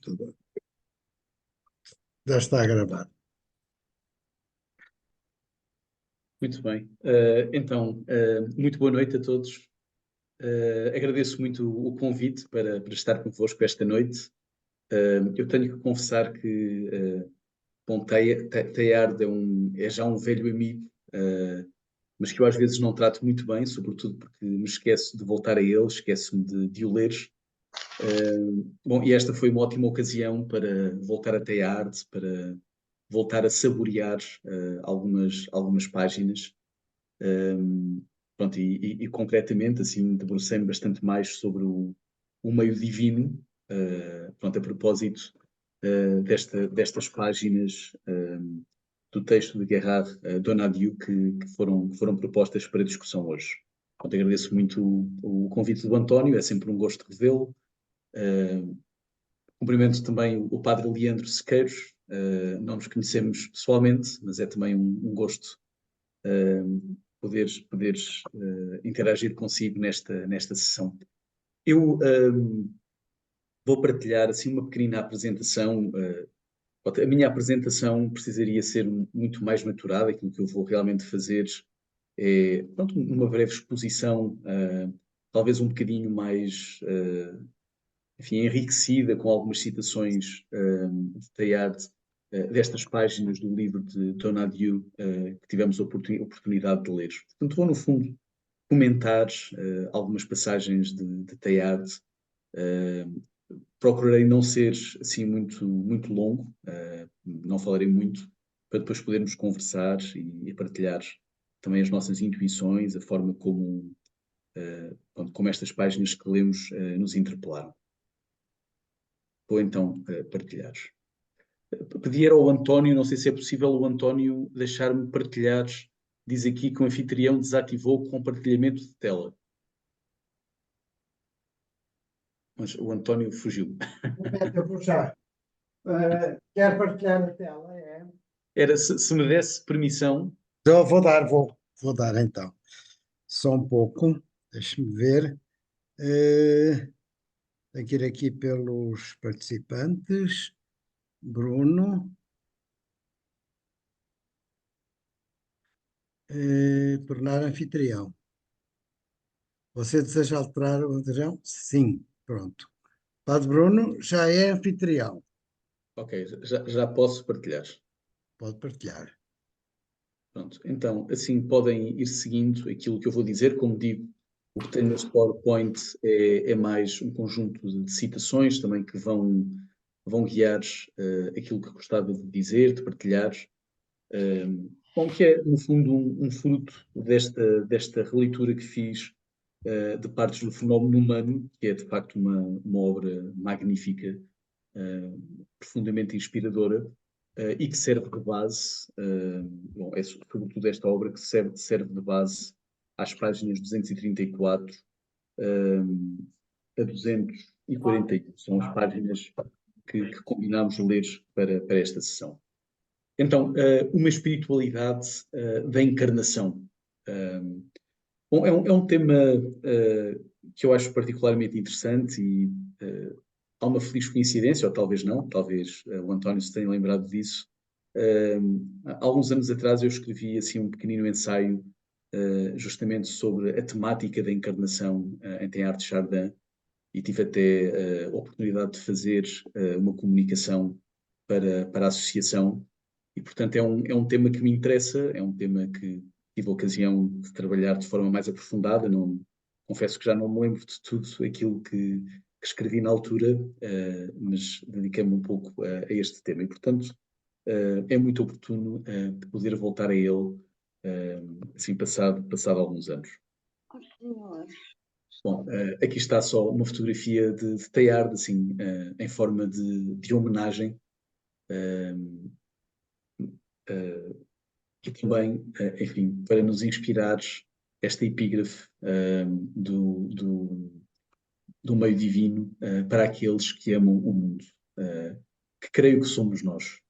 computador. Já está a gravar. Muito bem. Muito boa noite a todos. Agradeço muito o convite para estar convosco esta noite. Eu tenho que confessar que Teilhard é já um velho amigo, mas que eu às vezes não trato muito bem, sobretudo porque me esqueço de voltar a ele, esqueço-me de o ler. E esta foi uma ótima ocasião para voltar a Teilhard, para voltar a saborear algumas páginas. E concretamente, assim, debrucei-me bastante mais sobre o meio divino, a propósito destas páginas do texto de Gerard Donadieu que foram propostas para discussão hoje. Pronto, agradeço muito o convite do António, é sempre um gosto revê-lo. Cumprimento também o Padre Leandro Sequeiros, não nos conhecemos pessoalmente, mas é também um gosto poderes interagir consigo nesta sessão. Eu vou partilhar assim uma pequenina apresentação. A minha apresentação precisaria ser muito mais maturada. Aquilo que eu vou realmente fazer é, uma breve exposição, talvez um bocadinho mais, enriquecida com algumas citações de Teilhard, destas páginas do livro de Donadieu, que tivemos a oportunidade de ler. Portanto, vou, no fundo, comentar algumas passagens de Teilhard. Procurarei não ser assim muito longo, não falarei muito, para depois podermos conversar e partilhar também as nossas intuições, a forma como estas páginas que lemos nos interpelaram. Vou então partilhar. Pedir ao António, não sei se é possível o António deixar-me partilhar. Diz aqui que o anfitrião desativou o compartilhamento de tela. Mas o António fugiu. Eu vou já. Quer partilhar a tela? Era se me desse permissão. Eu vou dar então. Só um pouco, deixe-me ver. Tenho que ir aqui pelos participantes. Bruno. Tornar anfitrião. Você deseja alterar o anfitrião? Sim, pronto. Padre Bruno já é anfitrião. Ok, já posso partilhar. Pode partilhar. Pronto, então, assim podem ir seguindo aquilo que eu vou dizer. Como digo, o que tem neste PowerPoint é mais um conjunto de citações também que vão guiar aquilo que gostava de dizer, de partilhar. Que é, no fundo, um fruto desta releitura que fiz de partes do fenómeno humano, que é, de facto, uma obra magnífica, profundamente inspiradora, e que serve de base, é sobretudo esta obra que serve de base às páginas 234 a 241. São as páginas que combinámos ler para esta sessão. Então, uma espiritualidade da encarnação. É um tema que eu acho particularmente interessante e há uma feliz coincidência, ou talvez não, talvez o António se tenha lembrado disso. Há alguns anos atrás eu escrevi assim um pequenino ensaio justamente sobre a temática da encarnação em Teilhard de Chardin e tive até a oportunidade de fazer uma comunicação para a associação e, portanto, é um tema que me interessa, é um tema que tive a ocasião de trabalhar de forma mais aprofundada. Não, confesso que já não me lembro de tudo aquilo que escrevi na altura, mas dediquei-me um pouco a este tema. E, portanto, é muito oportuno poder voltar a ele, assim, passado alguns anos. Bom, aqui está só uma fotografia de Teilhard, assim, em forma de homenagem. E também, enfim, para nos inspirar esta epígrafe do meio divino para aqueles que amam o mundo, que creio que somos nós.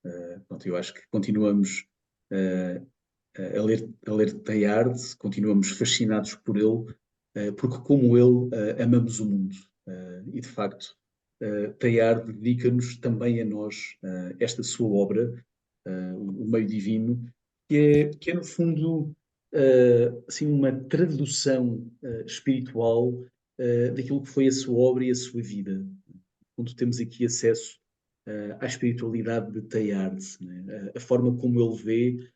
Eu acho que continuamos a ler Teilhard, continuamos fascinados por ele, porque como ele amamos o mundo. E de facto, Teilhard dedica-nos também a nós esta sua obra, o Meio Divino, que é no fundo assim, uma tradução espiritual daquilo que foi a sua obra e a sua vida. Onde temos aqui acesso à espiritualidade de Teilhard, né? A forma como ele vê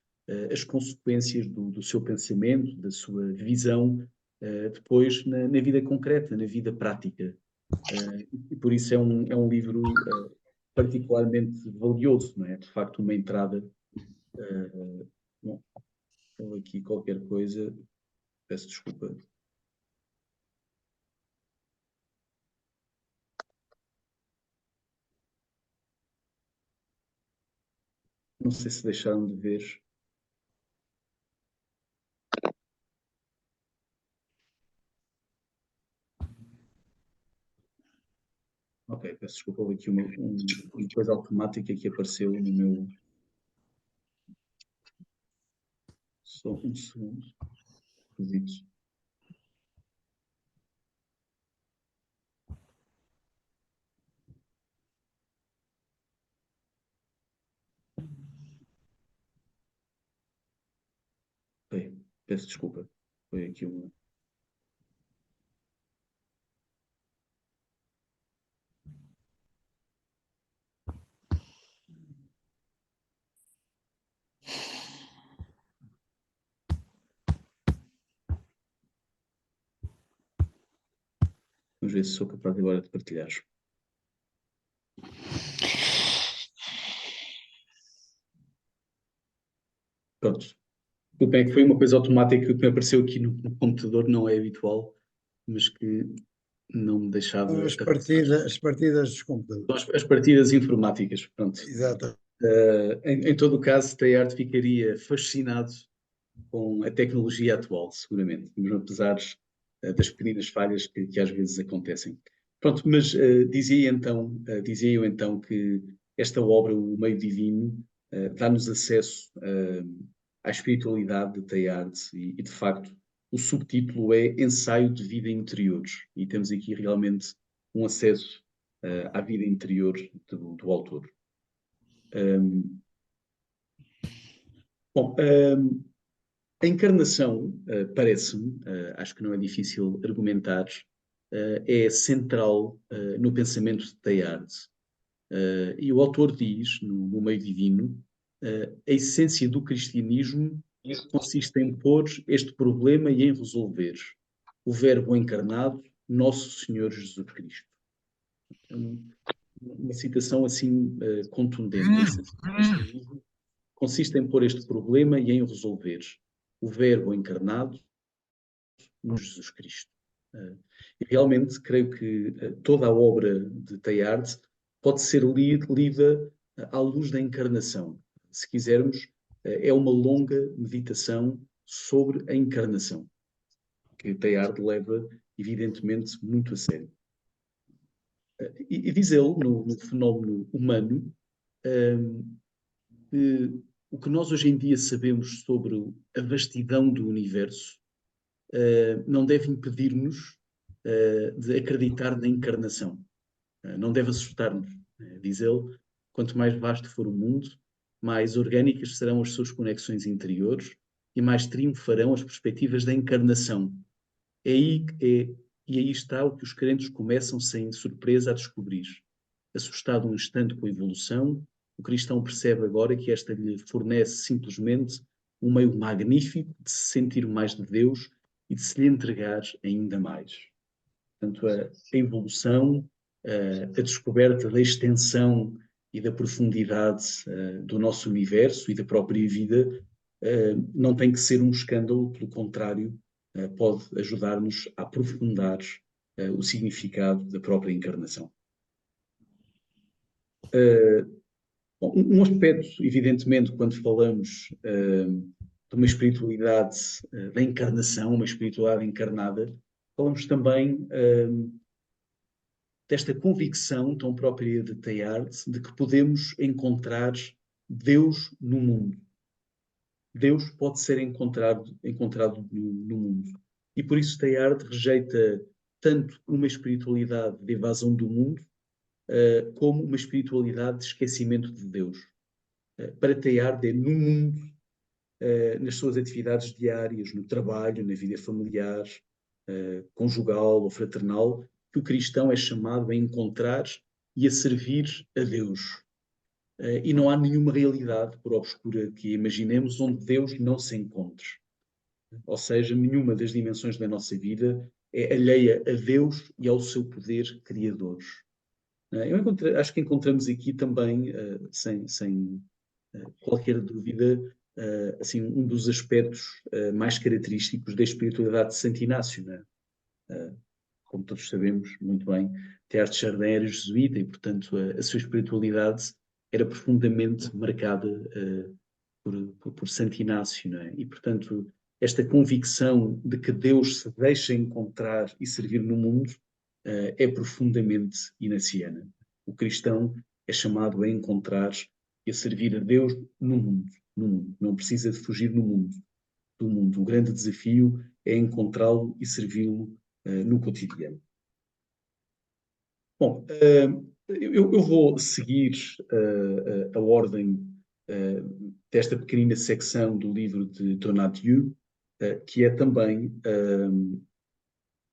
as consequências do seu pensamento, da sua visão, depois na vida concreta, na vida prática. E por isso é um livro particularmente valioso, não é? De facto, uma entrada. Bom, ou aqui qualquer coisa, peço desculpa. Não sei se deixaram de ver. Ok, peço desculpa, houve aqui uma coisa automática que apareceu no meu. Só um segundo. Esquisito. Ok, peço desculpa. Foi aqui uma. Vamos ver se sou capaz agora de partilhar. Pronto. Tudo bem que foi uma coisa automática que me apareceu aqui no computador, não é habitual, mas que não me deixava avançar. As partidas dos computadores. As partidas informáticas, pronto. Exato. Em todo o caso, Teilhard ficaria fascinado com a tecnologia atual, seguramente, mesmo apesar das pequenas falhas que às vezes acontecem. Pronto, mas dizia eu então que esta obra, O Meio Divino, dá-nos acesso à espiritualidade de Teilhard e, de facto, o subtítulo é Ensaio de Vida Interior e temos aqui realmente um acesso à vida interior do autor. Bom, a encarnação, parece-me, acho que não é difícil argumentar, é central no pensamento de Teilhard. E o autor diz, no Meio Divino, a essência do cristianismo consiste em pôr este problema e em resolver. O Verbo encarnado, Nosso Senhor Jesus Cristo. É uma citação assim contundente. A essência do cristianismo consiste em pôr este problema e em o resolver. O Verbo encarnado no Jesus Cristo. E realmente creio que toda a obra de Teilhard pode ser lida à luz da encarnação. Se quisermos, é uma longa meditação sobre a encarnação, que Teilhard leva, evidentemente, muito a sério. E diz ele, no fenómeno humano, que o que nós hoje em dia sabemos sobre a vastidão do universo não deve impedir-nos de acreditar na encarnação. Não deve assustar-nos. Diz ele, quanto mais vasto for o mundo, mais orgânicas serão as suas conexões interiores e mais triunfarão as perspectivas da encarnação. É aí, e aí está o que os crentes começam sem surpresa a descobrir. Assustado um instante com a evolução, o cristão percebe agora que esta lhe fornece simplesmente um meio magnífico de se sentir mais de Deus e de se lhe entregar ainda mais. Portanto, a evolução, a descoberta da extensão e da profundidade do nosso universo e da própria vida não tem que ser um escândalo, pelo contrário, pode ajudar-nos a aprofundar o significado da própria encarnação. Um aspecto, evidentemente, quando falamos de uma espiritualidade da encarnação, uma espiritualidade encarnada, falamos também desta convicção tão própria de Teilhard de que podemos encontrar Deus no mundo. Deus pode ser encontrado no mundo. E por isso Teilhard rejeita tanto uma espiritualidade de evasão do mundo, como uma espiritualidade de esquecimento de Deus. Para Teilhard é no mundo, nas suas atividades diárias, no trabalho, na vida familiar, conjugal ou fraternal, que o cristão é chamado a encontrar e a servir a Deus. E não há nenhuma realidade, por obscura que imaginemos, onde Deus não se encontre. Ou seja, nenhuma das dimensões da nossa vida é alheia a Deus e ao seu poder criador. Acho que encontramos aqui também, sem qualquer dúvida, assim, um dos aspectos mais característicos da espiritualidade de Santo Inácio, né? Como todos sabemos muito bem, Teilhard de Chardin era jesuíta e, portanto, a sua espiritualidade era profundamente marcada por Santo Inácio, não é? E, portanto, esta convicção de que Deus se deixa encontrar e servir no mundo é profundamente inaciana. O cristão é chamado a encontrar e a servir a Deus no mundo, no mundo. Não precisa de fugir no mundo, do mundo. O grande desafio é encontrá-lo e servi-lo no cotidiano. Bom, eu vou seguir a ordem desta pequenina secção do livro de Donadieu, que é também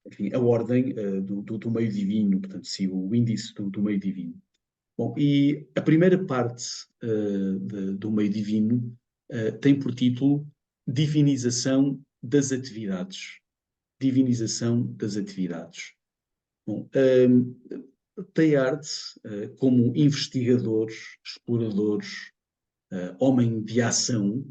enfim, a ordem do meio divino, portanto, sigo o índice do meio divino. Bom, e a primeira parte do meio divino tem por título Divinização das Atividades. Divinização das Atividades. Bom, Teilhard, como investigador, explorador, homem de ação,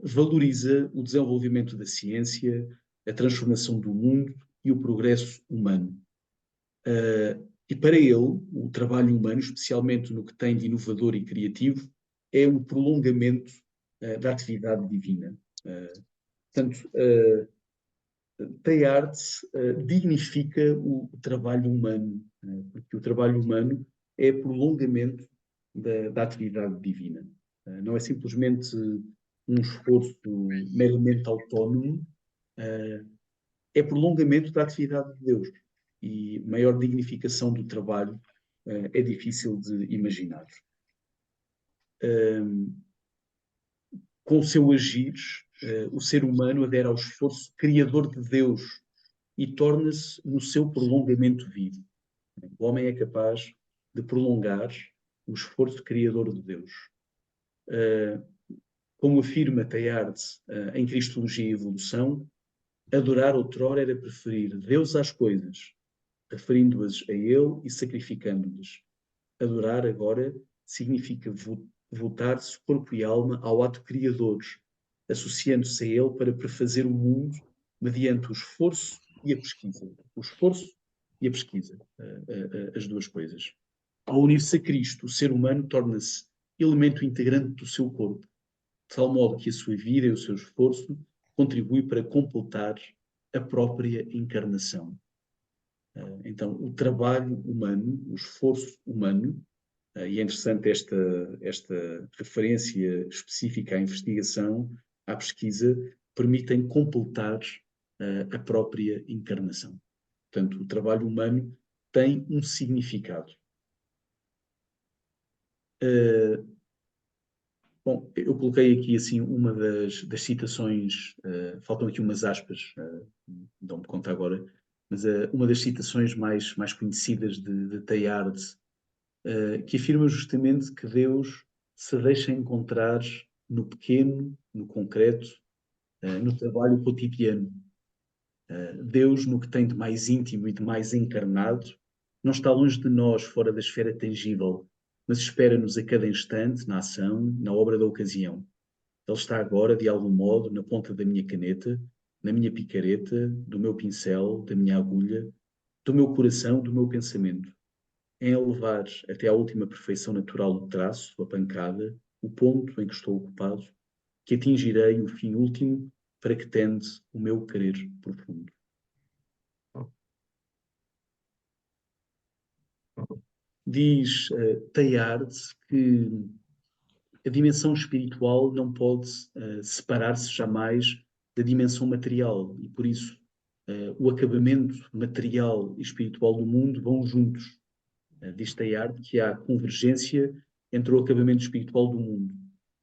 valoriza o desenvolvimento da ciência, a transformação do mundo e o progresso humano. E para ele, o trabalho humano, especialmente no que tem de inovador e criativo, é um prolongamento da atividade divina. Portanto, Teilhard dignifica o trabalho humano, porque o trabalho humano é prolongamento da atividade divina. Não é simplesmente um esforço meramente autónomo, é prolongamento da atividade de Deus. E maior dignificação do trabalho é difícil de imaginar. Com o seu agir, o ser humano adere ao esforço criador de Deus e torna-se no seu prolongamento vivo. O homem é capaz de prolongar o esforço criador de Deus. Como afirma Teilhard em Cristologia e Evolução, adorar outrora era preferir Deus às coisas, referindo-as a Ele e sacrificando-lhes. Adorar agora significa voltar-se corpo e alma ao ato criador, associando-se a Ele para prefazer o mundo mediante o esforço e a pesquisa. O esforço e a pesquisa, as duas coisas. Ao unir-se a Cristo, o ser humano torna-se elemento integrante do seu corpo, de tal modo que a sua vida e o seu esforço contribuem para completar a própria encarnação. Então, o trabalho humano, o esforço humano, e é interessante esta referência específica à investigação, à pesquisa, permitem completar a própria encarnação. Portanto, o trabalho humano tem um significado. Bom, eu coloquei aqui assim uma das citações, faltam aqui umas aspas, dão-me conta agora, mas uma das citações mais conhecidas de Teilhard, que afirma justamente que Deus se deixa encontrar no pequeno, no concreto, no trabalho cotidiano. Deus, no que tem de mais íntimo e de mais encarnado, não está longe de nós, fora da esfera tangível, mas espera-nos a cada instante, na ação, na obra da ocasião. Ele está agora, de algum modo, na ponta da minha caneta, na minha picareta, do meu pincel, da minha agulha, do meu coração, do meu pensamento, em elevar até à última perfeição natural o traço, a pancada, o ponto em que estou ocupado, que atingirei o fim último para que tende o meu querer profundo. Diz Teilhard que a dimensão espiritual não pode separar-se jamais da dimensão material e, por isso, o acabamento material e espiritual do mundo vão juntos. Diz Teilhard que há convergência entre o acabamento espiritual do mundo,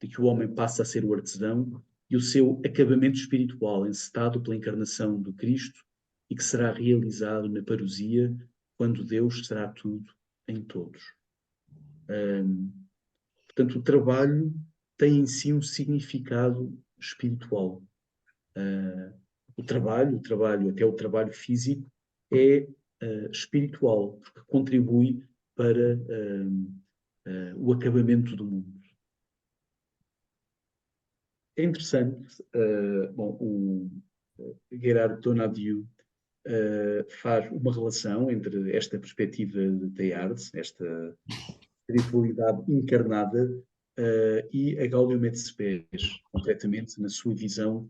de que o homem passa a ser o artesão, e o seu acabamento espiritual, encetado pela encarnação do Cristo, e que será realizado na parousia, quando Deus será tudo em todos. Portanto, o trabalho tem em si um significado espiritual. O trabalho, até o trabalho físico, é espiritual, porque contribui para o acabamento do mundo. É interessante, bom, o Gerard Donadieu faz uma relação entre esta perspectiva de Teilhard, esta espiritualidade encarnada, e a Gaudium et Spes, concretamente na sua visão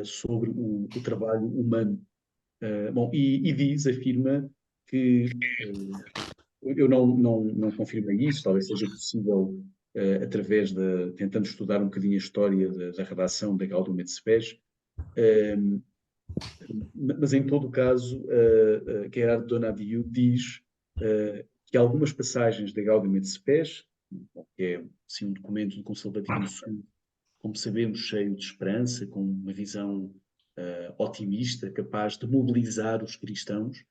sobre o trabalho humano. Bom, e diz, afirma que eu não confirmei isso, talvez seja possível através tentando estudar um bocadinho a história da redação da Gaudium et Spes, mas em todo o caso, Gerard Donadieu diz que algumas passagens da Gaudium et Spes, que é assim, um documento do Concílio Vaticano II, como sabemos, cheio de esperança, com uma visão otimista, capaz de mobilizar os cristãos,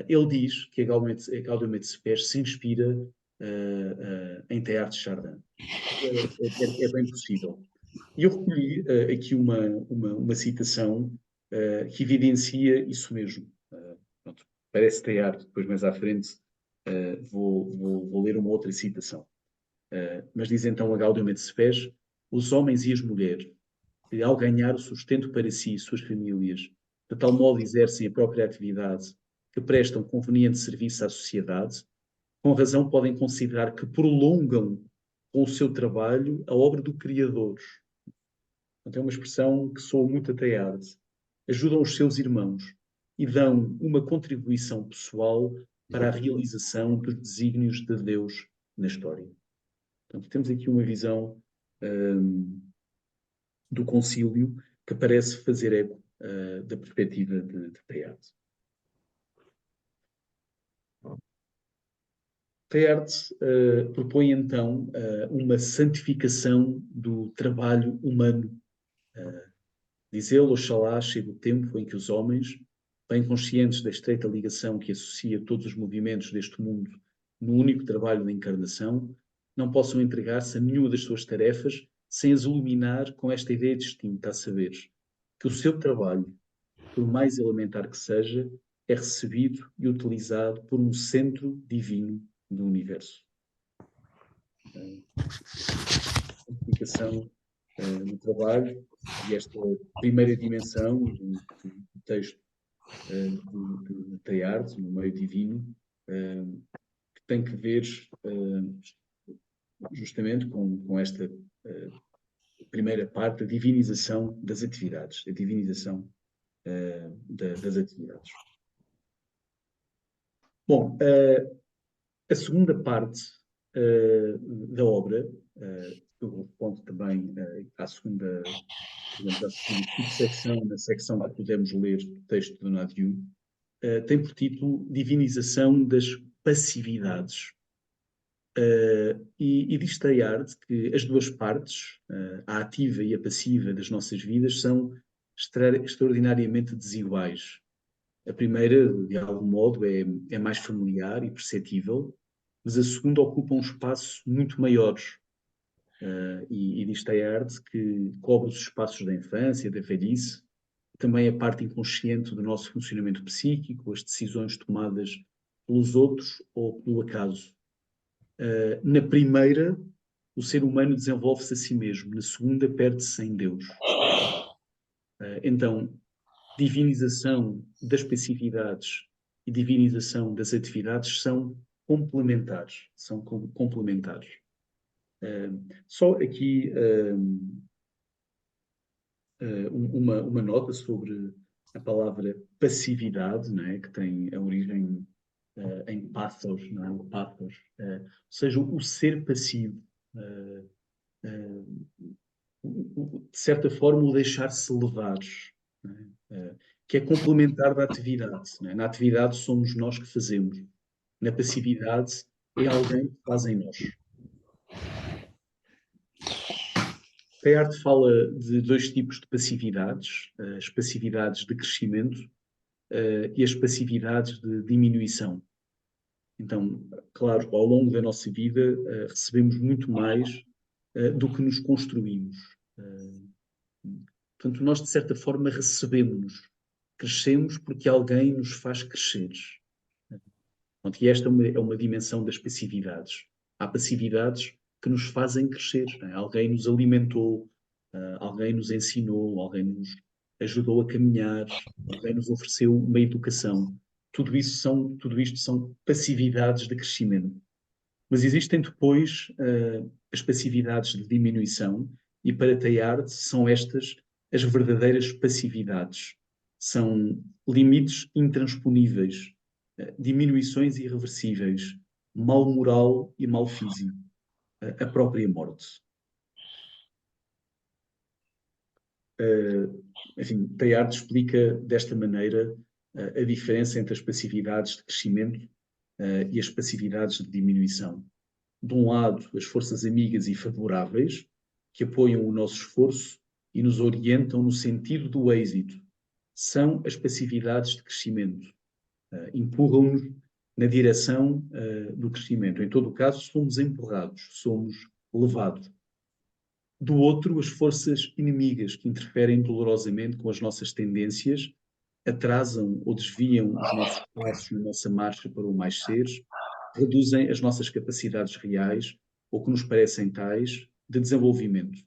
ele diz que a Gaudium et Spes se inspira em Teilhard de Chardin. É bem possível. E eu recolhi aqui uma citação que evidencia isso mesmo. Pronto, parece Teilhard, depois mais à frente vou ler uma outra citação. Mas diz então a Gaudium et Spes: os homens e as mulheres, que ao ganhar o sustento para si e suas famílias, de tal modo exercem a própria atividade, que prestam conveniente serviço à sociedade, com razão podem considerar que prolongam com o seu trabalho a obra do Criador. Então, é uma expressão que soa muito a Teilhard. Ajudam os seus irmãos e dão uma contribuição pessoal para a realização dos desígnios de Deus na história. Portanto, temos aqui uma visão do concílio que parece fazer eco da perspectiva de Teilhard. Teilhard propõe então uma santificação do trabalho humano. Diz ele: oxalá chegue o tempo em que os homens, bem conscientes da estreita ligação que associa todos os movimentos deste mundo no único trabalho da encarnação, não possam entregar-se a nenhuma das suas tarefas sem as iluminar com esta ideia distinta, a saber, que o seu trabalho, por mais elementar que seja, é recebido e utilizado por um centro divino do universo. Santificação no trabalho, e esta primeira dimensão do texto de Teilhard, no meio divino, que tem que ver justamente com esta primeira parte, a divinização das atividades, a divinização das atividades. Bom, a segunda parte da obra, que eu respondo também à segunda, digamos, à segunda subsecção, na secção que pudemos ler do texto de Donadieu, tem por título Divinização das Passividades. E diz Teilhard que as duas partes, a ativa e a passiva das nossas vidas, são extraordinariamente desiguais. A primeira, de algum modo, é mais familiar e perceptível, mas a segunda ocupa um espaço muito maior. E diz Teilhard que cobre os espaços da infância, da velhice, também a parte inconsciente do nosso funcionamento psíquico, as decisões tomadas pelos outros ou pelo acaso. Na primeira, o ser humano desenvolve-se a si mesmo, na segunda, perde-se em Deus. Então, divinização das passividades e divinização das atividades são complementares. São complementares. Só aqui uma nota sobre a palavra passividade, não é? Que tem a origem em pathos, não é? O pathos, ou seja, o ser passivo, de certa forma o deixar-se levar, não é? Que é complementar da atividade, não é? Na atividade somos nós que fazemos, na passividade é alguém que faz em nós. Teilhard fala de dois tipos de passividades, as passividades de crescimento e as passividades de diminuição. Então, claro, ao longo da nossa vida recebemos muito mais do que nos construímos. Portanto, nós, de certa forma, recebemos-nos. Crescemos porque alguém nos faz crescer. Pronto, e esta é uma dimensão das passividades. Há passividades que nos fazem crescer. Não é? Alguém nos alimentou, alguém nos ensinou, alguém nos ajudou a caminhar, alguém nos ofereceu uma educação. Tudo isto são passividades de crescimento. Mas existem depois as passividades de diminuição, e para Teilhard são estas as verdadeiras passividades. São limites intransponíveis, diminuições irreversíveis, mal moral e mal físico, a própria morte. Enfim, Teilhard explica desta maneira a diferença entre as passividades de crescimento e as passividades de diminuição. De um lado, as forças amigas e favoráveis, que apoiam o nosso esforço e nos orientam no sentido do êxito, são as passividades de crescimento. Empurram-nos na direção do crescimento. Em todo o caso, somos empurrados, somos levados. Do outro, as forças inimigas, que interferem dolorosamente com as nossas tendências, atrasam ou desviam os nossos passos na nossa marcha para o mais seres, reduzem as nossas capacidades reais, ou que nos parecem tais, de desenvolvimento.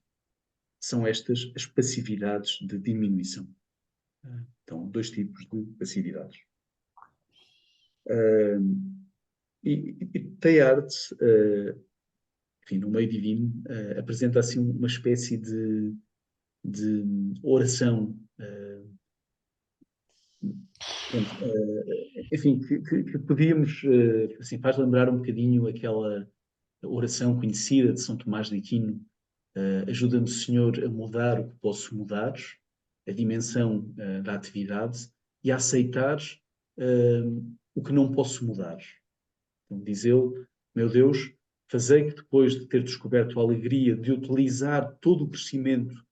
São estas as passividades de diminuição. Então, dois tipos de passividades. E Teilhard, enfim, no meio divino, apresenta assim uma espécie de oração, enfim, que podíamos, assim, faz lembrar um bocadinho aquela oração conhecida de São Tomás de Aquino: ajuda-me, Senhor, a mudar o que posso mudar, a dimensão da atividade, e a aceitar o que não posso mudar. Então, diz ele: meu Deus, fazei que depois de ter descoberto a alegria de utilizar todo o crescimento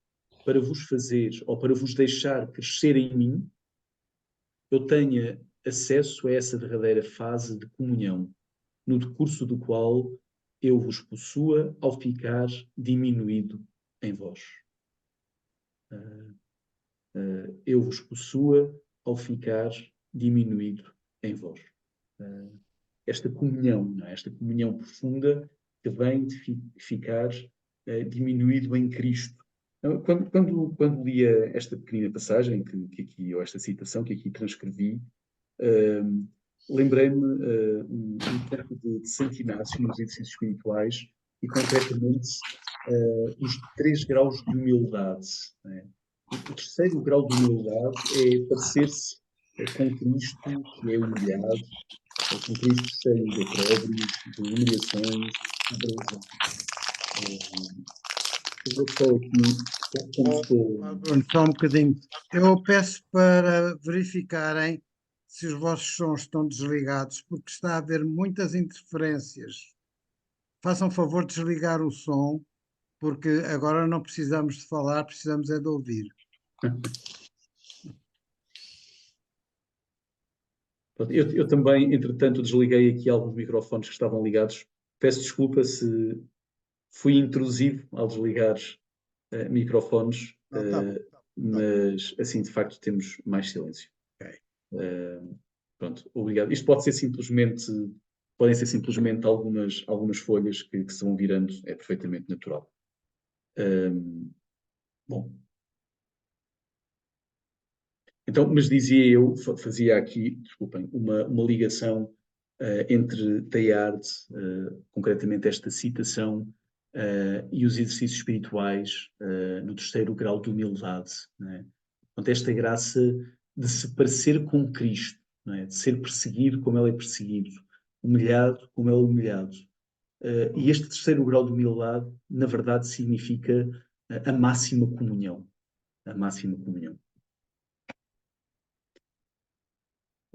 para vos fazer ou para vos deixar crescer em mim, eu tenha acesso a essa derradeira fase de comunhão, no decurso do qual eu vos possua ao ficar diminuído em vós. Eu vos possua ao ficar diminuído em vós. Esta comunhão, não é? Esta comunhão profunda que vem de ficar diminuído em Cristo. Quando lia esta pequenina passagem, que aqui, ou esta citação que aqui transcrevi, lembrei-me um tempo de Santo Inácio nos exercícios espirituais, e concretamente os 3 graus de humildade. Né? O terceiro grau de humildade é parecer-se com Cristo, que é humilhado, com Cristo cheio de opróbrios, de humilhações, de beleza. Eu vou só aqui, como estou. Bruno, só um bocadinho. Eu peço para verificarem se os vossos sons estão desligados, porque está a haver muitas interferências. Façam favor de desligar o som, porque agora não precisamos de falar, precisamos é de ouvir. Eu também, entretanto, desliguei aqui alguns microfones que estavam ligados. Peço desculpa se fui intrusivo ao desligar microfones, Não, tá bom, tá bom. mas assim, de facto, temos mais silêncio. Ok. Pronto, obrigado. Isto podem ser simplesmente algumas folhas que se vão virando, é perfeitamente natural. Bom. Então, mas dizia eu, fazia aqui, desculpem, uma ligação entre Teilhard, concretamente esta citação, e os exercícios espirituais no terceiro grau de humildade. Né? Portanto, esta graça de se parecer com Cristo, né? De ser perseguido como Ele é perseguido, humilhado como Ele é humilhado. E este terceiro grau de humildade, na verdade, significa a máxima comunhão. A máxima comunhão.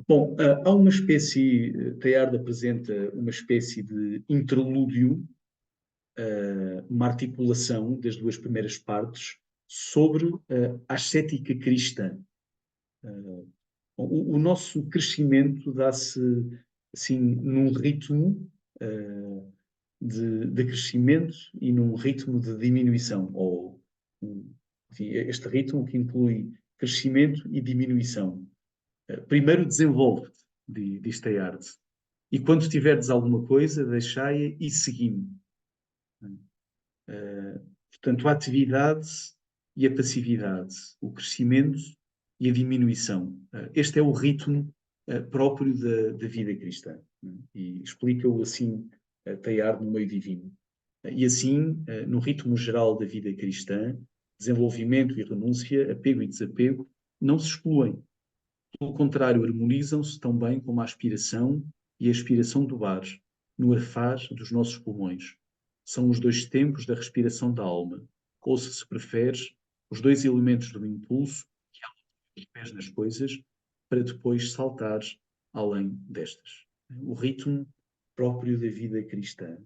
Bom, há uma espécie, Teilhard apresenta uma espécie de interlúdio, uma articulação das duas primeiras partes sobre a ascética cristã. O nosso crescimento dá-se assim num ritmo de crescimento e num ritmo de diminuição, ou enfim, este ritmo que inclui crescimento e diminuição. Primeiro desenvolve-te, diz Teilhard, e quando tiverdes alguma coisa, deixai-a e segui-me. Portanto, a atividade e a passividade, o crescimento e a diminuição. Este é o ritmo próprio da vida cristã. E explica-o assim, Teilhard no meio divino. E assim, no ritmo geral da vida cristã, desenvolvimento e renúncia, apego e desapego, não se excluem. Pelo contrário, harmonizam-se tão bem como a aspiração e a expiração do ar, no arfar dos nossos pulmões. São os dois tempos da respiração da alma, ou, se preferes, os dois elementos do impulso que há os pés nas coisas, para depois saltar além destas. O ritmo próprio da vida cristã.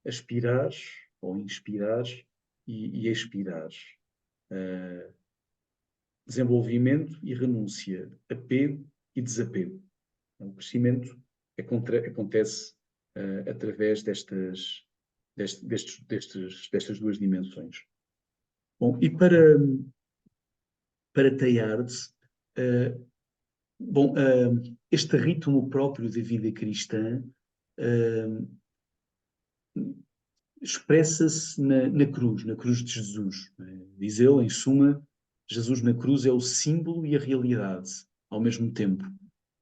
Aspirar ou inspirar e expirar. Desenvolvimento e renúncia, apego e desapego. O crescimento acontece através destas duas dimensões. Bom, e para Teilhard, este ritmo próprio da vida cristã expressa-se na cruz de Jesus. Diz ele, em suma, Jesus na cruz é o símbolo e a realidade, ao mesmo tempo,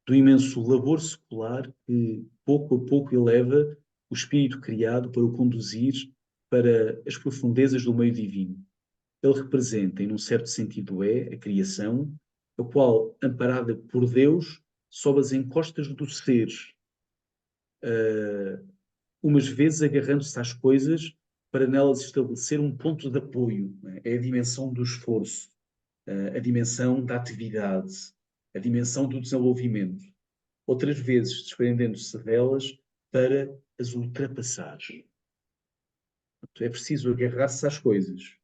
do imenso labor secular que, pouco a pouco, eleva o espírito criado para o conduzir para as profundezas do meio divino. Ele representa, e num certo sentido a criação, a qual, amparada por Deus, sob as encostas do ser, umas vezes agarrando-se às coisas para nelas estabelecer um ponto de apoio. É a dimensão do esforço, a dimensão da atividade, a dimensão do desenvolvimento. Outras vezes desprendendo-se delas para as ultrapassar. É preciso agarrar-se às coisas.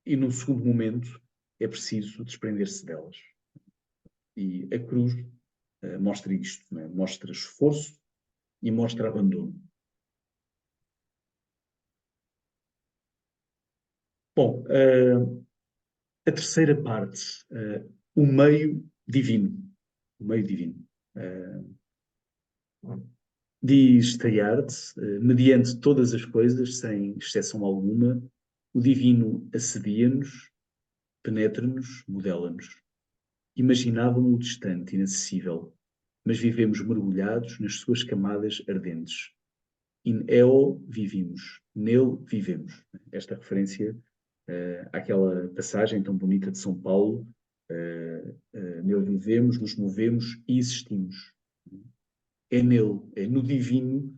E num segundo momento é preciso desprender-se delas. E a cruz mostra isto, mostra esforço e mostra abandono. Bom, a terceira parte, o meio divino. O meio divino. Diz Teilhard, mediante todas as coisas, sem exceção alguma, o divino assedia-nos, penetra-nos, modela-nos. Imaginávamo-o distante, inacessível, mas vivemos mergulhados nas suas camadas ardentes. In eo vivimos, nele vivemos. Esta referência àquela passagem tão bonita de São Paulo, nele vivemos, nos movemos e existimos. É nele, é no divino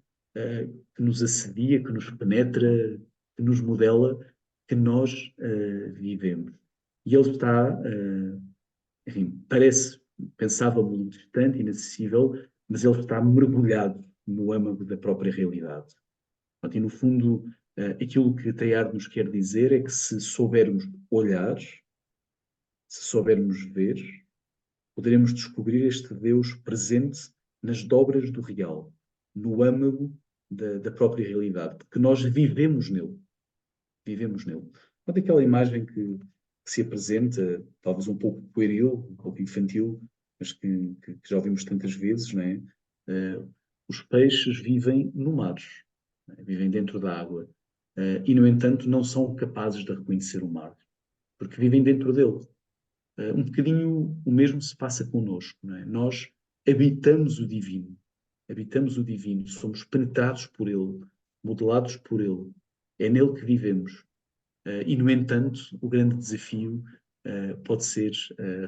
que nos assedia, que nos penetra, que nos modela, que nós vivemos. E ele está, enfim, pensávamos distante, inacessível, mas ele está mergulhado no âmago da própria realidade. E, no fundo, aquilo que Teilhard nos quer dizer é que se soubermos olhar, se soubermos ver, poderemos descobrir este Deus presente nas dobras do real, no âmago da própria realidade, porque nós vivemos nele. Vivemos nele. Quando aquela imagem que se apresenta, talvez um pouco pueril, um pouco infantil, mas que já ouvimos tantas vezes, não é? Os peixes vivem no mar, vivem dentro da água, e, no entanto, não são capazes de reconhecer o mar, porque vivem dentro dele. Um bocadinho o mesmo se passa connosco, não é? Nós habitamos o divino, somos penetrados por ele, modelados por ele. É nele que vivemos. E, no entanto, o grande desafio pode ser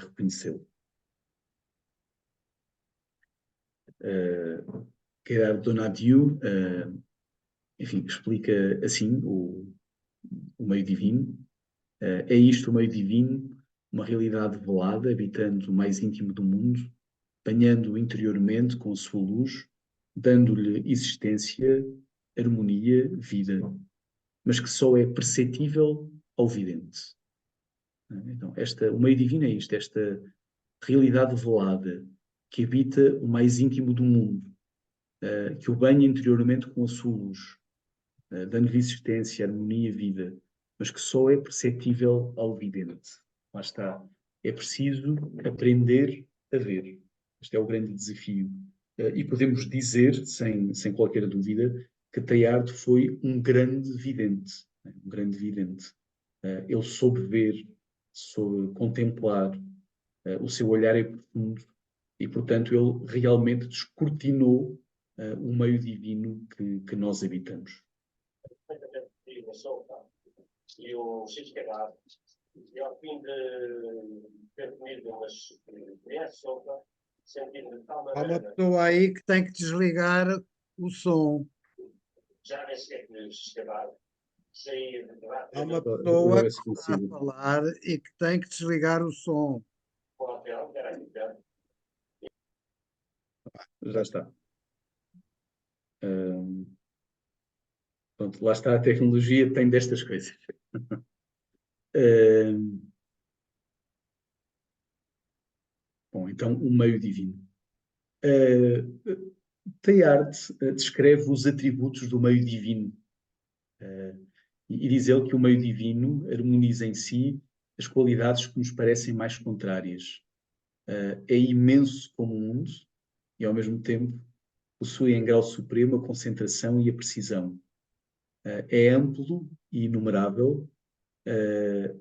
reconhecê-lo. Gerard Donadieu, enfim, explica assim o meio divino. É isto o meio divino, uma realidade velada, habitando o mais íntimo do mundo, banhando-o interiormente com a sua luz, dando-lhe existência, harmonia, vida, mas que só é perceptível ao vidente. Então, o meio divino é isto, esta realidade velada que habita o mais íntimo do mundo, que o banha interiormente com a sua luz, dando-lhe existência, harmonia, vida, mas que só é perceptível ao vidente. Lá está. É preciso aprender a ver. Este é o grande desafio. E podemos dizer, sem qualquer dúvida, que Teilhard foi um grande vidente. Um grande vidente. Ele soube ver, soube contemplar, o seu olhar é profundo e, portanto, ele realmente descortinou o meio divino que nós habitamos. E o X-Kebab, e ao fim de ter comido umas colheres de sopa, sentindo de tal Há uma maneira, pessoa aí que tem que desligar o som. já nem sequer que X-Kebab, saí de lá, Há uma Vou pessoa ver que se está a consigo. falar e que tem que desligar o som. para o hotel, que era aqui perto. Já está. Pronto, lá está, a tecnologia tem destas coisas. Bom, então, o meio divino. Teilhard descreve os atributos do meio divino. E diz ele que o meio divino harmoniza em si as qualidades que nos parecem mais contrárias. É imenso como o mundo e, ao mesmo tempo, possui em grau supremo a concentração e a precisão. É amplo e inumerável,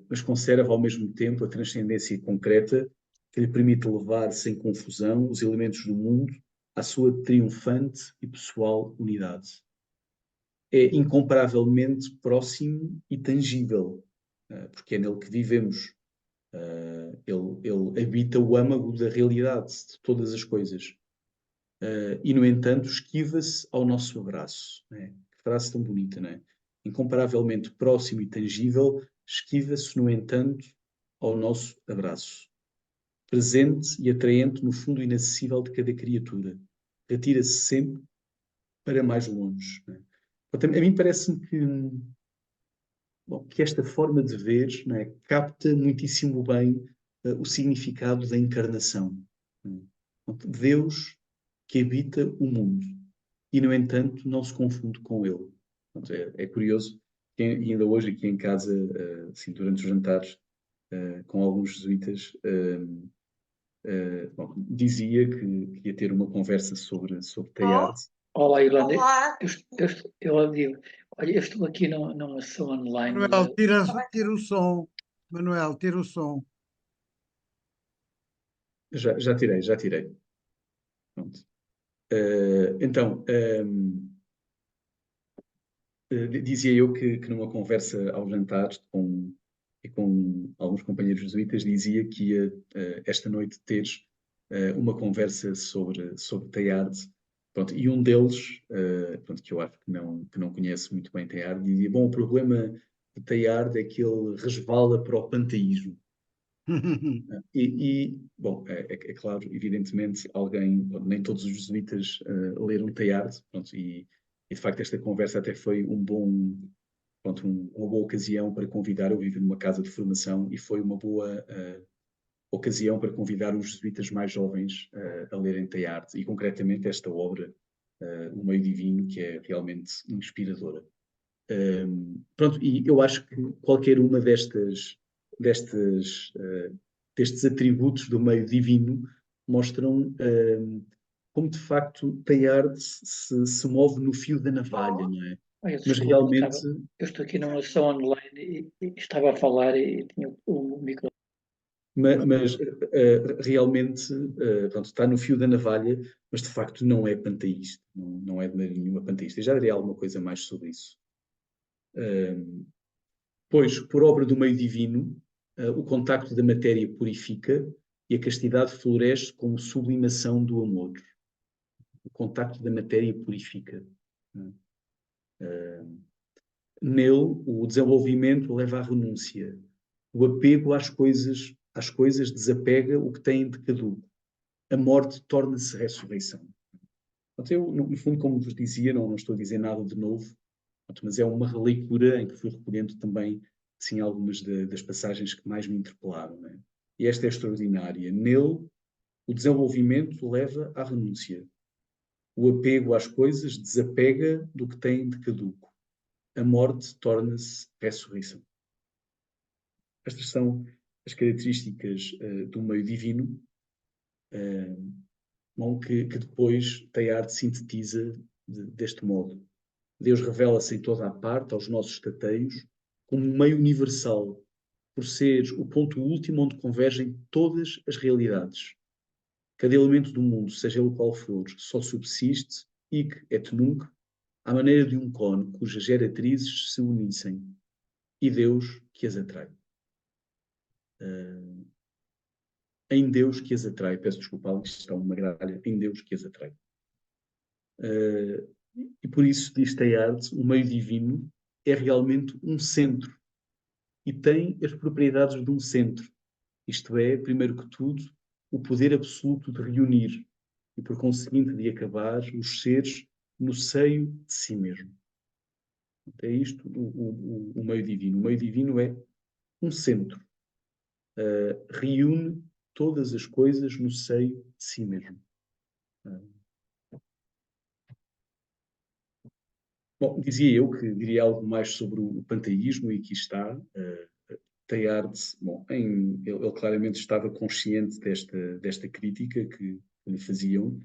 mas conserva ao mesmo tempo a transcendência concreta que lhe permite levar sem confusão os elementos do mundo à sua triunfante e pessoal unidade. É incomparavelmente próximo e tangível, porque é nele que vivemos. Ele habita o âmago da realidade de todas as coisas. E, no entanto, esquiva-se ao nosso abraço. Né? Que frase tão bonita, não é? Incomparavelmente próximo e tangível, esquiva-se, no entanto, ao nosso abraço. Presente e atraente no fundo inacessível de cada criatura. Retira-se sempre para mais longe. Né? Portanto, a mim parece-me que esta forma de ver, não é, capta muitíssimo bem o significado da encarnação. Né? Deus que habita o mundo e, no entanto, não se confunde com ele. Portanto, é curioso que ainda hoje aqui em casa, assim, durante os jantares, com alguns jesuítas, bom, dizia que ia ter uma conversa sobre Teilhard. Olá, Irlanda. Eu digo, olha, eu estou aqui numa sessão online. Manuel, tira o som. Manuel, tira o som. Já tirei. Pronto. Então, dizia eu que numa conversa ao jantar com alguns companheiros jesuítas, dizia que ia esta noite ter uma conversa sobre Teilhard. Pronto, e um deles, pronto, que eu acho que não conhece muito bem Teilhard, dizia: bom, o problema de Teilhard é que ele resvala para o panteísmo. Bom, é claro, evidentemente, nem todos os jesuítas leram Teilhard, pronto, e de facto esta conversa até foi uma boa ocasião para convidar. Eu vivo numa casa de formação e foi uma boa ocasião para convidar os jesuítas mais jovens a lerem Teilhard, e concretamente esta obra, O Meio Divino, que é realmente inspiradora. Pronto, e eu acho que qualquer uma destes atributos do meio divino mostram como de facto Teilhard se move no fio da navalha, não é? Olha, Mas desculpa, realmente, eu estou aqui numa sessão online e estava a falar e tinha o microfone. mas realmente pronto, está no fio da navalha, mas de facto não é panteísta, não é de maneira nenhuma panteísta. Eu já direi alguma coisa mais sobre isso. Pois, por obra do meio divino, o contacto da matéria purifica e a castidade floresce como sublimação do amor. O contacto da matéria purifica. Nele, o desenvolvimento leva à renúncia. O apego às coisas às coisas desapega o que têm de caduco. A morte torna-se ressurreição. Portanto, eu, no fundo, como vos dizia, não estou a dizer nada de novo, mas é uma releitura em que fui recolhendo também, sim, algumas das passagens que mais me interpelaram. Né? E esta é extraordinária. Nele, o desenvolvimento leva à renúncia. O apego às coisas desapega do que tem de caduco. A morte torna-se ressurreição. Estas são as características do meio divino, que depois Teilhard sintetiza deste modo. Deus revela-se em toda a parte, aos nossos tateios, como um meio universal, por ser o ponto último onde convergem todas as realidades. Cada elemento do mundo, seja ele qual for, só subsiste, hic et nunc, à maneira de um cone cujas geratrizes se unissem, e Deus que as atrai. Em Deus que as atrai. Peço desculpa, isto está uma gralha. Em Deus que as atrai. E por isso, diz Teilhard, o meio divino é realmente um centro e tem as propriedades de um centro. Isto é, primeiro que tudo, o poder absoluto de reunir e, por conseguinte, de acabar os seres no seio de si mesmo. É isto o meio divino. O meio divino é um centro. Reúne todas as coisas no seio de si mesmo. Bom, dizia eu que diria algo mais sobre o panteísmo e aqui está. Teilhard, bom, ele claramente estava consciente desta crítica que lhe faziam,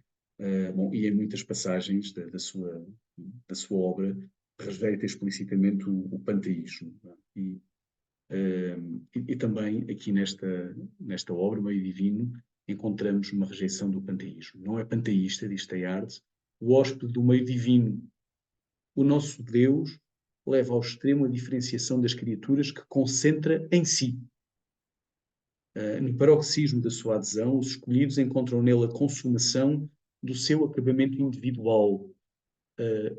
bom, e em muitas passagens da sua obra rejeita explicitamente o panteísmo. E também aqui nesta obra, o Meio Divino, encontramos uma rejeição do panteísmo. Não é panteísta, diz Teilhard, o hóspede do meio divino. O nosso Deus leva ao extremo a diferenciação das criaturas que concentra em si. No paroxismo da sua adesão, os escolhidos encontram nele a consumação do seu acabamento individual.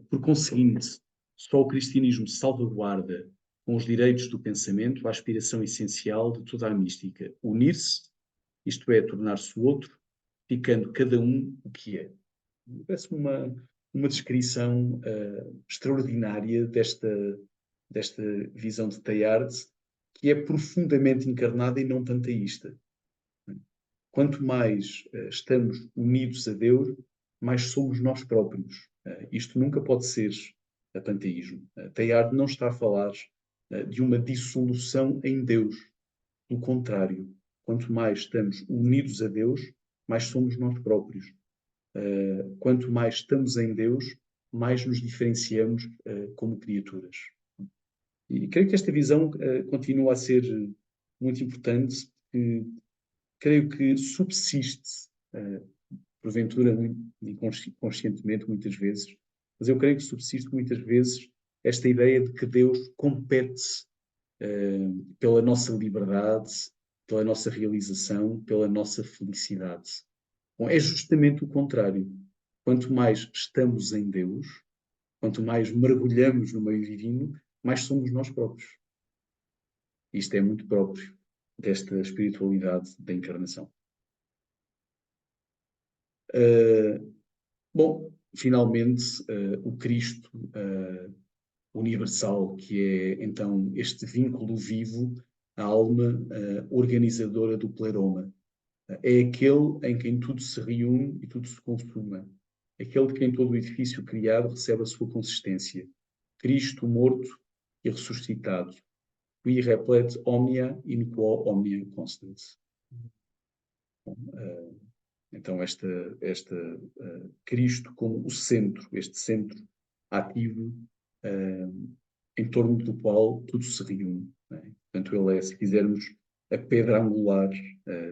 Por conseguinte, só o cristianismo salvaguarda com os direitos do pensamento a aspiração essencial de toda a mística. Unir-se, isto é, tornar-se outro, ficando cada um o que é. Parece-me uma descrição extraordinária desta visão de Teilhard, que é profundamente encarnada e não panteísta. Quanto mais estamos unidos a Deus, mais somos nós próprios. Isto nunca pode ser panteísmo. Teilhard não está a falar de uma dissolução em Deus. Pelo contrário, quanto mais estamos unidos a Deus, mais somos nós próprios. Quanto mais estamos em Deus, mais nos diferenciamos como criaturas. E creio que esta visão continua a ser muito importante, porque creio que subsiste, porventura inconscientemente muitas vezes, mas eu creio que subsiste muitas vezes esta ideia de que Deus compete pela nossa liberdade, pela nossa realização, pela nossa felicidade. Bom, é justamente o contrário. Quanto mais estamos em Deus, quanto mais mergulhamos no meio divino, mais somos nós próprios. Isto é muito próprio desta espiritualidade da encarnação. Bom, finalmente, o Cristo universal, que é então este vínculo vivo, a alma organizadora do pleroma. É aquele em quem tudo se reúne e tudo se consuma. Aquele de quem todo o edifício criado recebe a sua consistência. Cristo morto e ressuscitado. Qui replet omnia in quo omnia constant. Então, Cristo como o centro, este centro ativo em torno do qual tudo se reúne. Né? Portanto, ele é, se quisermos, a pedra angular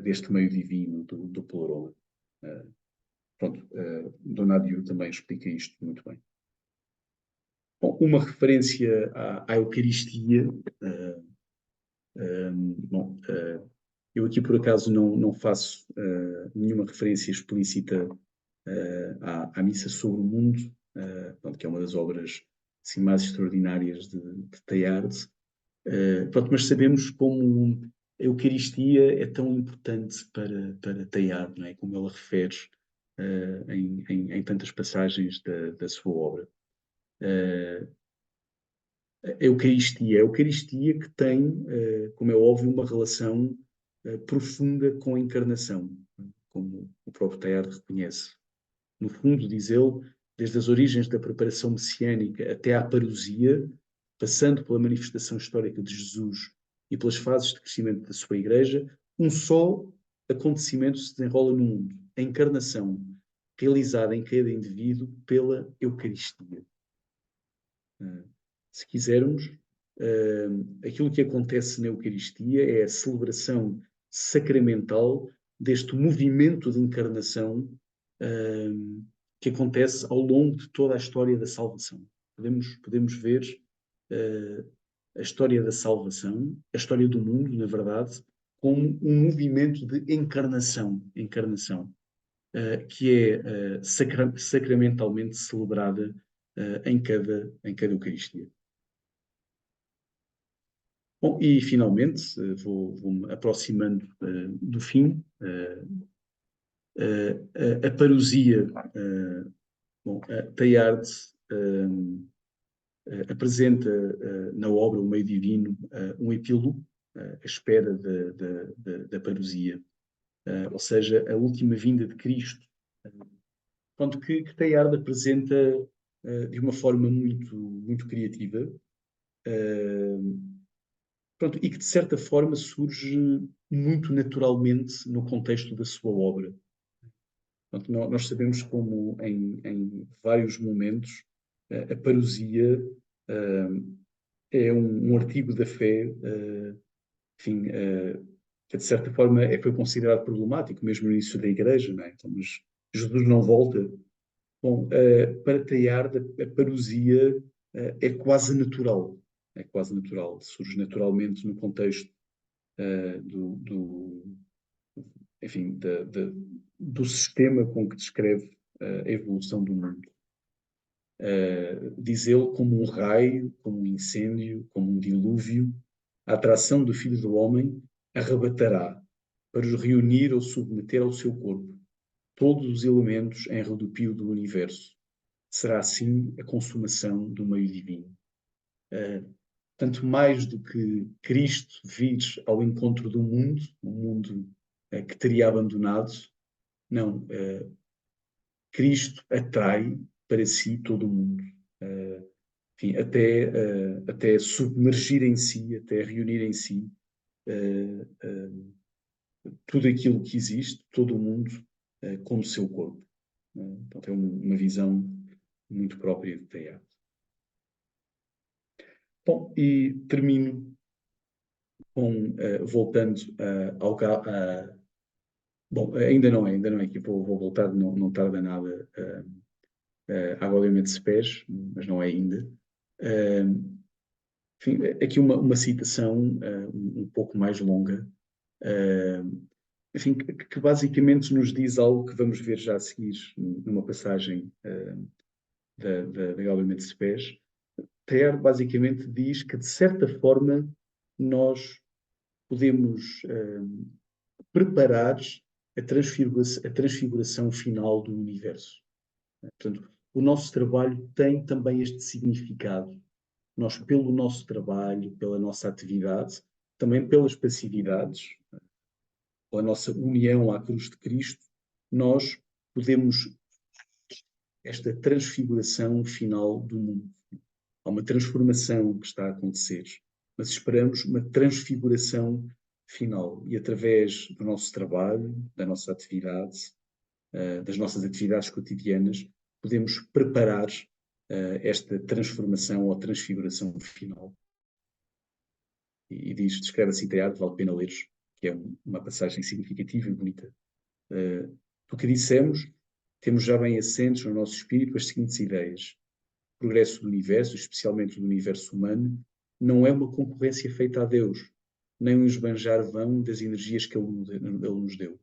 deste meio divino do pleroma. Donadio também explica isto muito bem. Bom, uma referência à Eucaristia. Eu aqui, por acaso, não faço nenhuma referência explícita à Missa sobre o Mundo, que é uma das obras assim, mais extraordinárias de Teilhard. Mas sabemos como a Eucaristia é tão importante para Teilhard, não é? Como ela refere em tantas passagens da sua obra. A Eucaristia que tem, como é óbvio, uma relação profunda com a encarnação, como o próprio Teilhard reconhece. No fundo, diz ele, desde as origens da preparação messiânica até à parousia, passando pela manifestação histórica de Jesus e pelas fases de crescimento da sua Igreja, um só acontecimento se desenrola no mundo, a encarnação, realizada em cada indivíduo pela Eucaristia. Se quisermos, aquilo que acontece na Eucaristia é a celebração sacramental deste movimento de encarnação que acontece ao longo de toda a história da salvação. Podemos ver a história da salvação, a história do mundo, na verdade, como um movimento de encarnação que é sacramentalmente celebrada em cada Eucaristia. Bom, e finalmente, vou-me aproximando do fim. A parousia, Teilhard apresenta na obra O Meio Divino um epílogo à espera da parousia, ou seja, a última vinda de Cristo, pronto, que Teilhard apresenta de uma forma muito criativa, pronto, e que de certa forma surge muito naturalmente no contexto da sua obra. Pronto, nós sabemos como em vários momentos a parousia é um artigo da fé, enfim, que de certa forma foi considerado problemático mesmo no início da Igreja, não é? Então, mas Jesus não volta. Bom, para Teilhard a parousia é quase natural, surge naturalmente no contexto enfim, do sistema com que descreve a evolução do mundo. Diz ele como um raio, como um incêndio, como um dilúvio, a atração do Filho do Homem arrebatará para os reunir ou submeter ao seu corpo todos os elementos em redupio do universo. Será assim a consumação do meio divino. Tanto mais do que Cristo vir ao encontro do mundo, um mundo que teria abandonado, não, Cristo atrai para si todo o mundo. Enfim, até submergir em si, até reunir em si tudo aquilo que existe, todo o mundo, como seu corpo. Então é uma visão muito própria de Teilhard. Bom, e termino voltando ao bom, ainda não é aqui, vou voltar, não tarda nada a Gaudium et Spes, mas não é ainda. Enfim, aqui uma citação um pouco mais longa, enfim, que basicamente nos diz algo que vamos ver já a seguir numa passagem da Gaudium et Spes. Teilhard basicamente diz que, de certa forma, nós podemos preparar a transfiguração final do universo. Portanto, o nosso trabalho tem também este significado. Nós, pelo nosso trabalho, pela nossa atividade, também pelas passividades, pela nossa união à cruz de Cristo, nós podemos esta transfiguração final do mundo. Há uma transformação que está a acontecer, mas esperamos uma transfiguração final. E através do nosso trabalho, da nossa atividade, das nossas atividades cotidianas, podemos preparar esta transformação ou transfiguração final. E descreve assim Teilhard, vale a pena ler, que é uma passagem significativa e bonita. Do que dissemos, temos já bem assentes no nosso espírito as seguintes ideias. O progresso do universo, especialmente do universo humano, não é uma concorrência feita a Deus, nem um esbanjar vão das energias que Ele nos deu.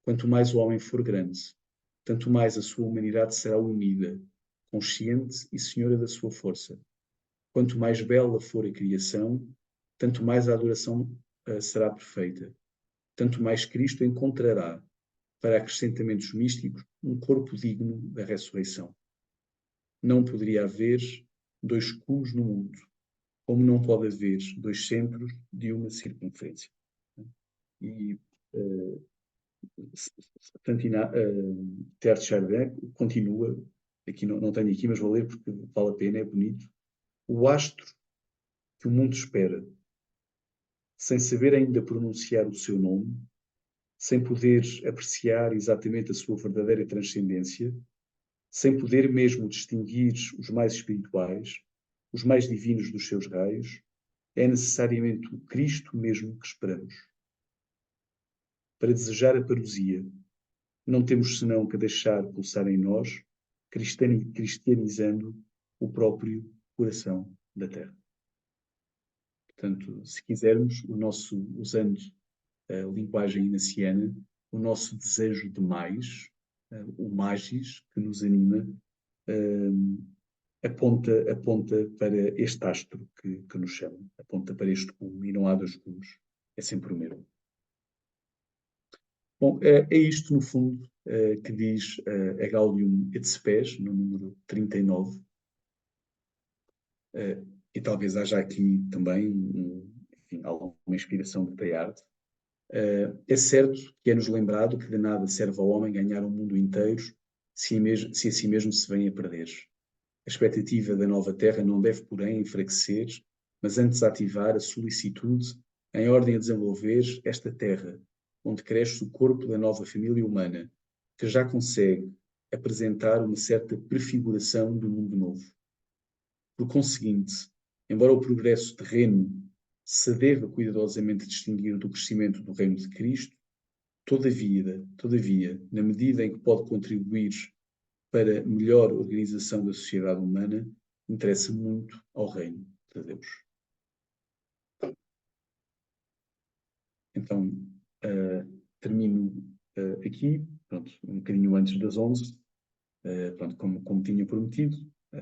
Quanto mais o homem for grande, tanto mais a sua humanidade será unida, consciente e senhora da sua força. Quanto mais bela for a criação, tanto mais a adoração será perfeita, tanto mais Cristo encontrará, para acrescentamentos místicos, um corpo digno da ressurreição. Não poderia haver dois cubos no mundo, como não pode haver dois centros de uma circunferência. E Teilhard de Chardin continua, aqui não tenho aqui, mas vou ler porque vale a pena, é bonito. O astro que o mundo espera, sem saber ainda pronunciar o seu nome, sem poder apreciar exatamente a sua verdadeira transcendência, sem poder mesmo distinguir os mais espirituais, os mais divinos dos seus raios, é necessariamente o Cristo mesmo que esperamos. Para desejar a parousia, não temos senão que deixar pulsar em nós, cristianizando o próprio coração da terra. Portanto, se quisermos, usando a linguagem inaciana, o nosso desejo de mais, o magis que nos anima, aponta para este astro que nos chama, aponta para este cume, e não há dois cumes, é sempre o mesmo. Bom, é isto, no fundo, que diz a Gaudium et Spes, no número 39. E talvez haja aqui também, enfim, alguma inspiração de Teilhard. É certo que é-nos lembrado que de nada serve ao homem ganhar o mundo inteiro se a si mesmo se vem a perder. A expectativa da nova terra não deve, porém, enfraquecer, mas antes ativar a solicitude em ordem a desenvolver esta terra, onde cresce o corpo da nova família humana, que já consegue apresentar uma certa prefiguração do mundo novo. Por conseguinte, embora o progresso terreno se deva cuidadosamente distinguir do crescimento do reino de Cristo, todavia, na medida em que pode contribuir para melhor organização da sociedade humana, interessa muito ao reino de Deus. Então, termino aqui, pronto, um bocadinho antes das 11, pronto, como tinha prometido.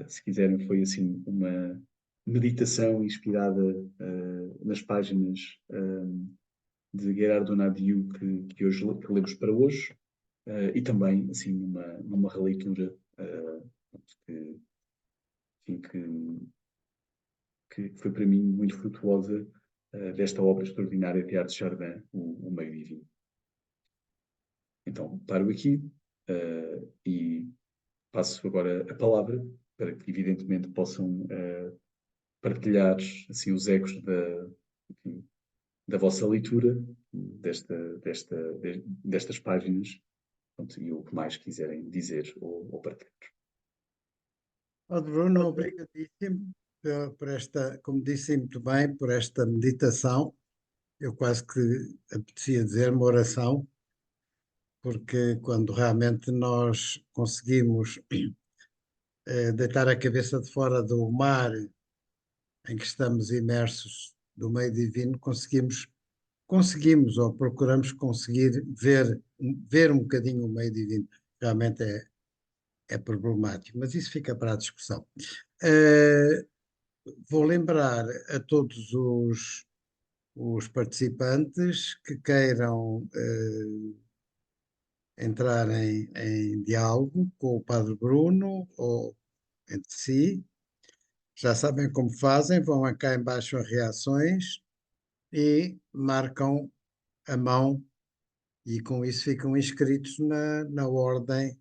Se quiserem, foi assim uma meditação inspirada nas páginas de Gerardo Donadieu que hoje que lemos para hoje, e também assim numa releitura que, enfim, que foi para mim muito frutuosa desta obra extraordinária de Teilhard de Chardin, o Meio Divino. Então, paro aqui e passo agora a palavra para que, evidentemente, possam partilhar assim, os ecos da vossa leitura destas páginas, pronto, e o que mais quiserem dizer ou partilhar. Bruno, obrigadíssimo por esta, como disse muito bem, por esta meditação. Eu quase que apetecia dizer uma oração, porque quando realmente nós conseguimos deitar a cabeça de fora do mar em que estamos imersos do meio divino, conseguimos ou procuramos conseguir ver um bocadinho o meio divino. Realmente é problemático, mas isso fica para a discussão. Vou lembrar a todos os participantes que queiram entrar em diálogo com o Padre Bruno ou entre si. Já sabem como fazem, vão cá embaixo as reações e marcam a mão e com isso ficam inscritos na ordem,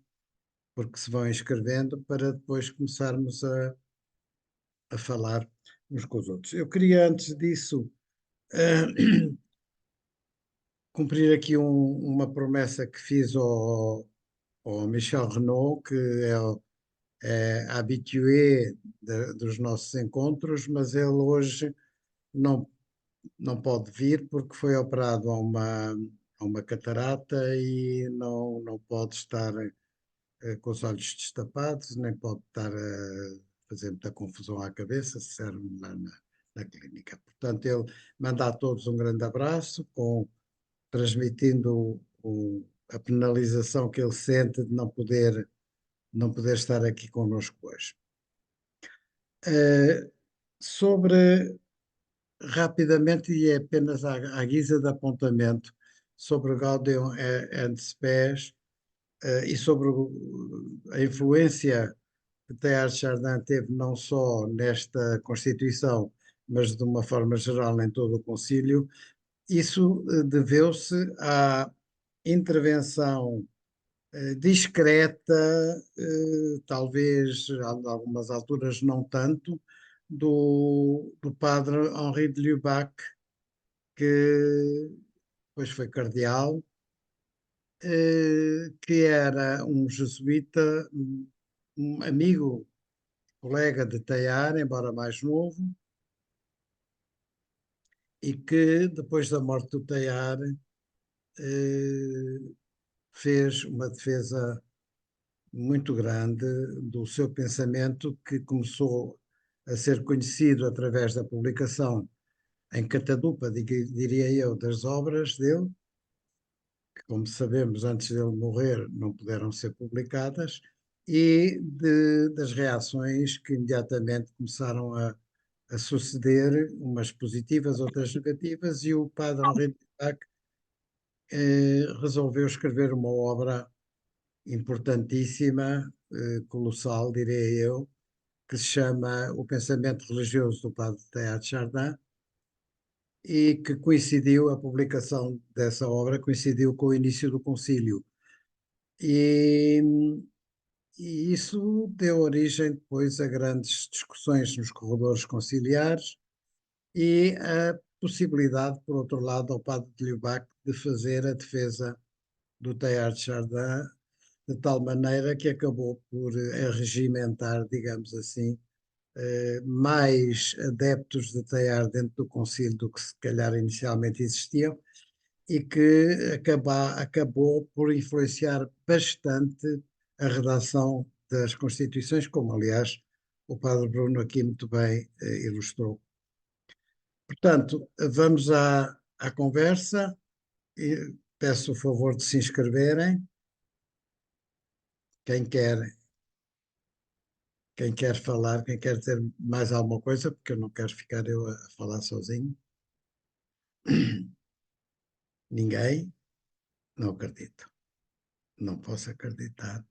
porque se vão inscrevendo para depois começarmos a falar uns com os outros. Eu queria, antes disso, cumprir aqui uma promessa que fiz ao Michel Renaud, que é habitué dos nossos encontros, mas ele hoje não, não pode vir porque foi operado a uma catarata e não pode estar com os olhos destapados, nem pode estar a fazer muita confusão à cabeça, se serve na clínica. Portanto, ele manda a todos um grande abraço, transmitindo a penalização que ele sente de não poder estar aqui connosco hoje. Sobre rapidamente, e é apenas à guisa de apontamento, sobre Gaudium et Spes, e sobre a influência que Teilhard de Chardin teve não só nesta Constituição, mas de uma forma geral em todo o Concílio. Isso deveu-se à intervenção discreta, talvez em algumas alturas não tanto, do padre Henri de Lubac, que depois foi cardeal, que era um jesuíta, um amigo, colega de Teilhard, embora mais novo, e que depois da morte do Teilhard fez uma defesa muito grande do seu pensamento, que começou a ser conhecido através da publicação em catadupa, diria eu, das obras dele, que, como sabemos, antes dele morrer, não puderam ser publicadas, e das reações que imediatamente começaram a suceder, umas positivas, outras negativas, e o padre Henri de Lubac resolveu escrever uma obra importantíssima, colossal, diria eu, que se chama O Pensamento Religioso do Padre Teilhard de Chardin, e que coincidiu, a publicação dessa obra coincidiu com o início do concílio. E, e isso deu origem depois a grandes discussões nos corredores conciliares e a possibilidade, por outro lado, ao padre de Lubac de fazer a defesa do Teilhard de Chardin, de tal maneira que acabou por arregimentar, digamos assim, mais adeptos de Teilhard dentro do concílio do que se calhar inicialmente existiam, e que acabou por influenciar bastante a redação das Constituições, como aliás o padre Bruno aqui muito bem ilustrou. Portanto, vamos à conversa, e peço o favor de se inscreverem. Quem quer falar, quem quer dizer mais alguma coisa, porque eu não quero ficar eu a falar sozinho. Ninguém? Não acredito. Não posso acreditar.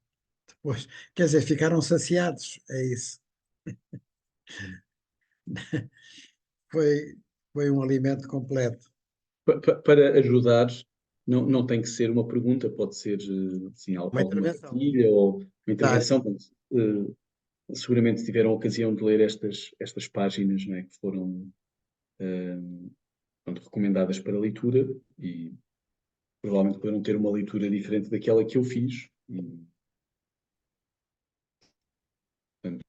Depois, quer dizer, ficaram saciados, é isso. Foi, foi um alimento completo. Para ajudar, não tem que ser uma pergunta, pode ser assim, Uma alguma intervenção. partilha ou uma Tá. intervenção. Portanto, seguramente tiveram a ocasião de ler estas páginas, não é, que foram pronto, recomendadas para leitura, e provavelmente poderão ter uma leitura diferente daquela que eu fiz. E, portanto,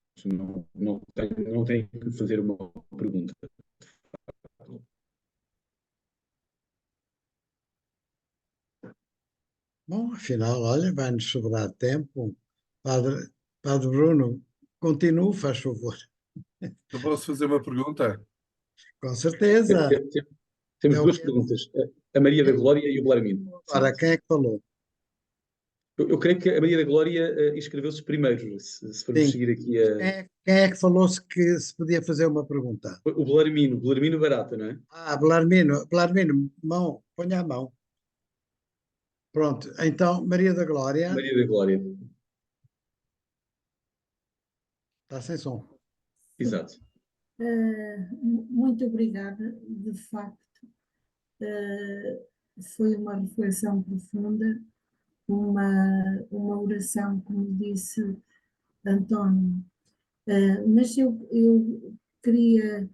não tenho que fazer uma pergunta. Bom, afinal, olha, vai-nos sobrar tempo. Padre, Padre Bruno, continue, faz favor. Eu posso fazer uma pergunta? Com certeza. Temos É o duas que é. perguntas. A Maria da Glória e o Belarmino. Agora, Sim. quem é que falou? Eu creio que a Maria da Glória inscreveu-se primeiro, se formos Sim. seguir aqui Quem é que falou que se podia fazer uma pergunta? o Belarmino Barata, não é? Belarmino, Belarmino, mão, ponha a mão. Pronto, então, Maria da Glória, Maria da Glória, está sem som. exato. Muito obrigada, de facto, foi uma reflexão profunda, uma oração, como disse António. Mas eu queria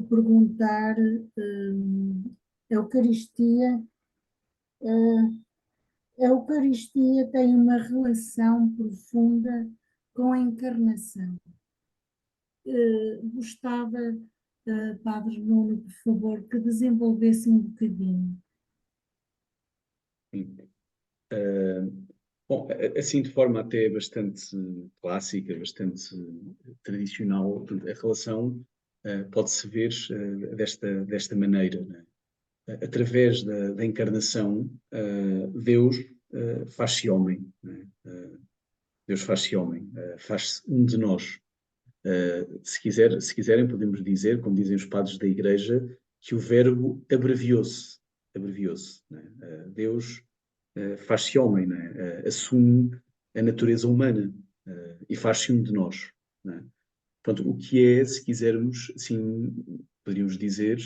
perguntar, a Eucaristia, a Eucaristia tem uma relação profunda com a encarnação. Gostava, Padre Nuno, por favor, que desenvolvesse um bocadinho. Bom, assim de forma até bastante clássica, bastante tradicional, portanto, a relação pode-se ver desta maneira, né? Através da encarnação, Deus faz-se homem, né? Deus faz-se homem, faz-se um de nós. Se quiserem, podemos dizer, como dizem os padres da Igreja, que o verbo abreviou-se, né? Deus faz-se homem, né? Assume a natureza humana e faz-se um de nós, né? Portanto, o que é, se quisermos, assim, poderíamos dizer,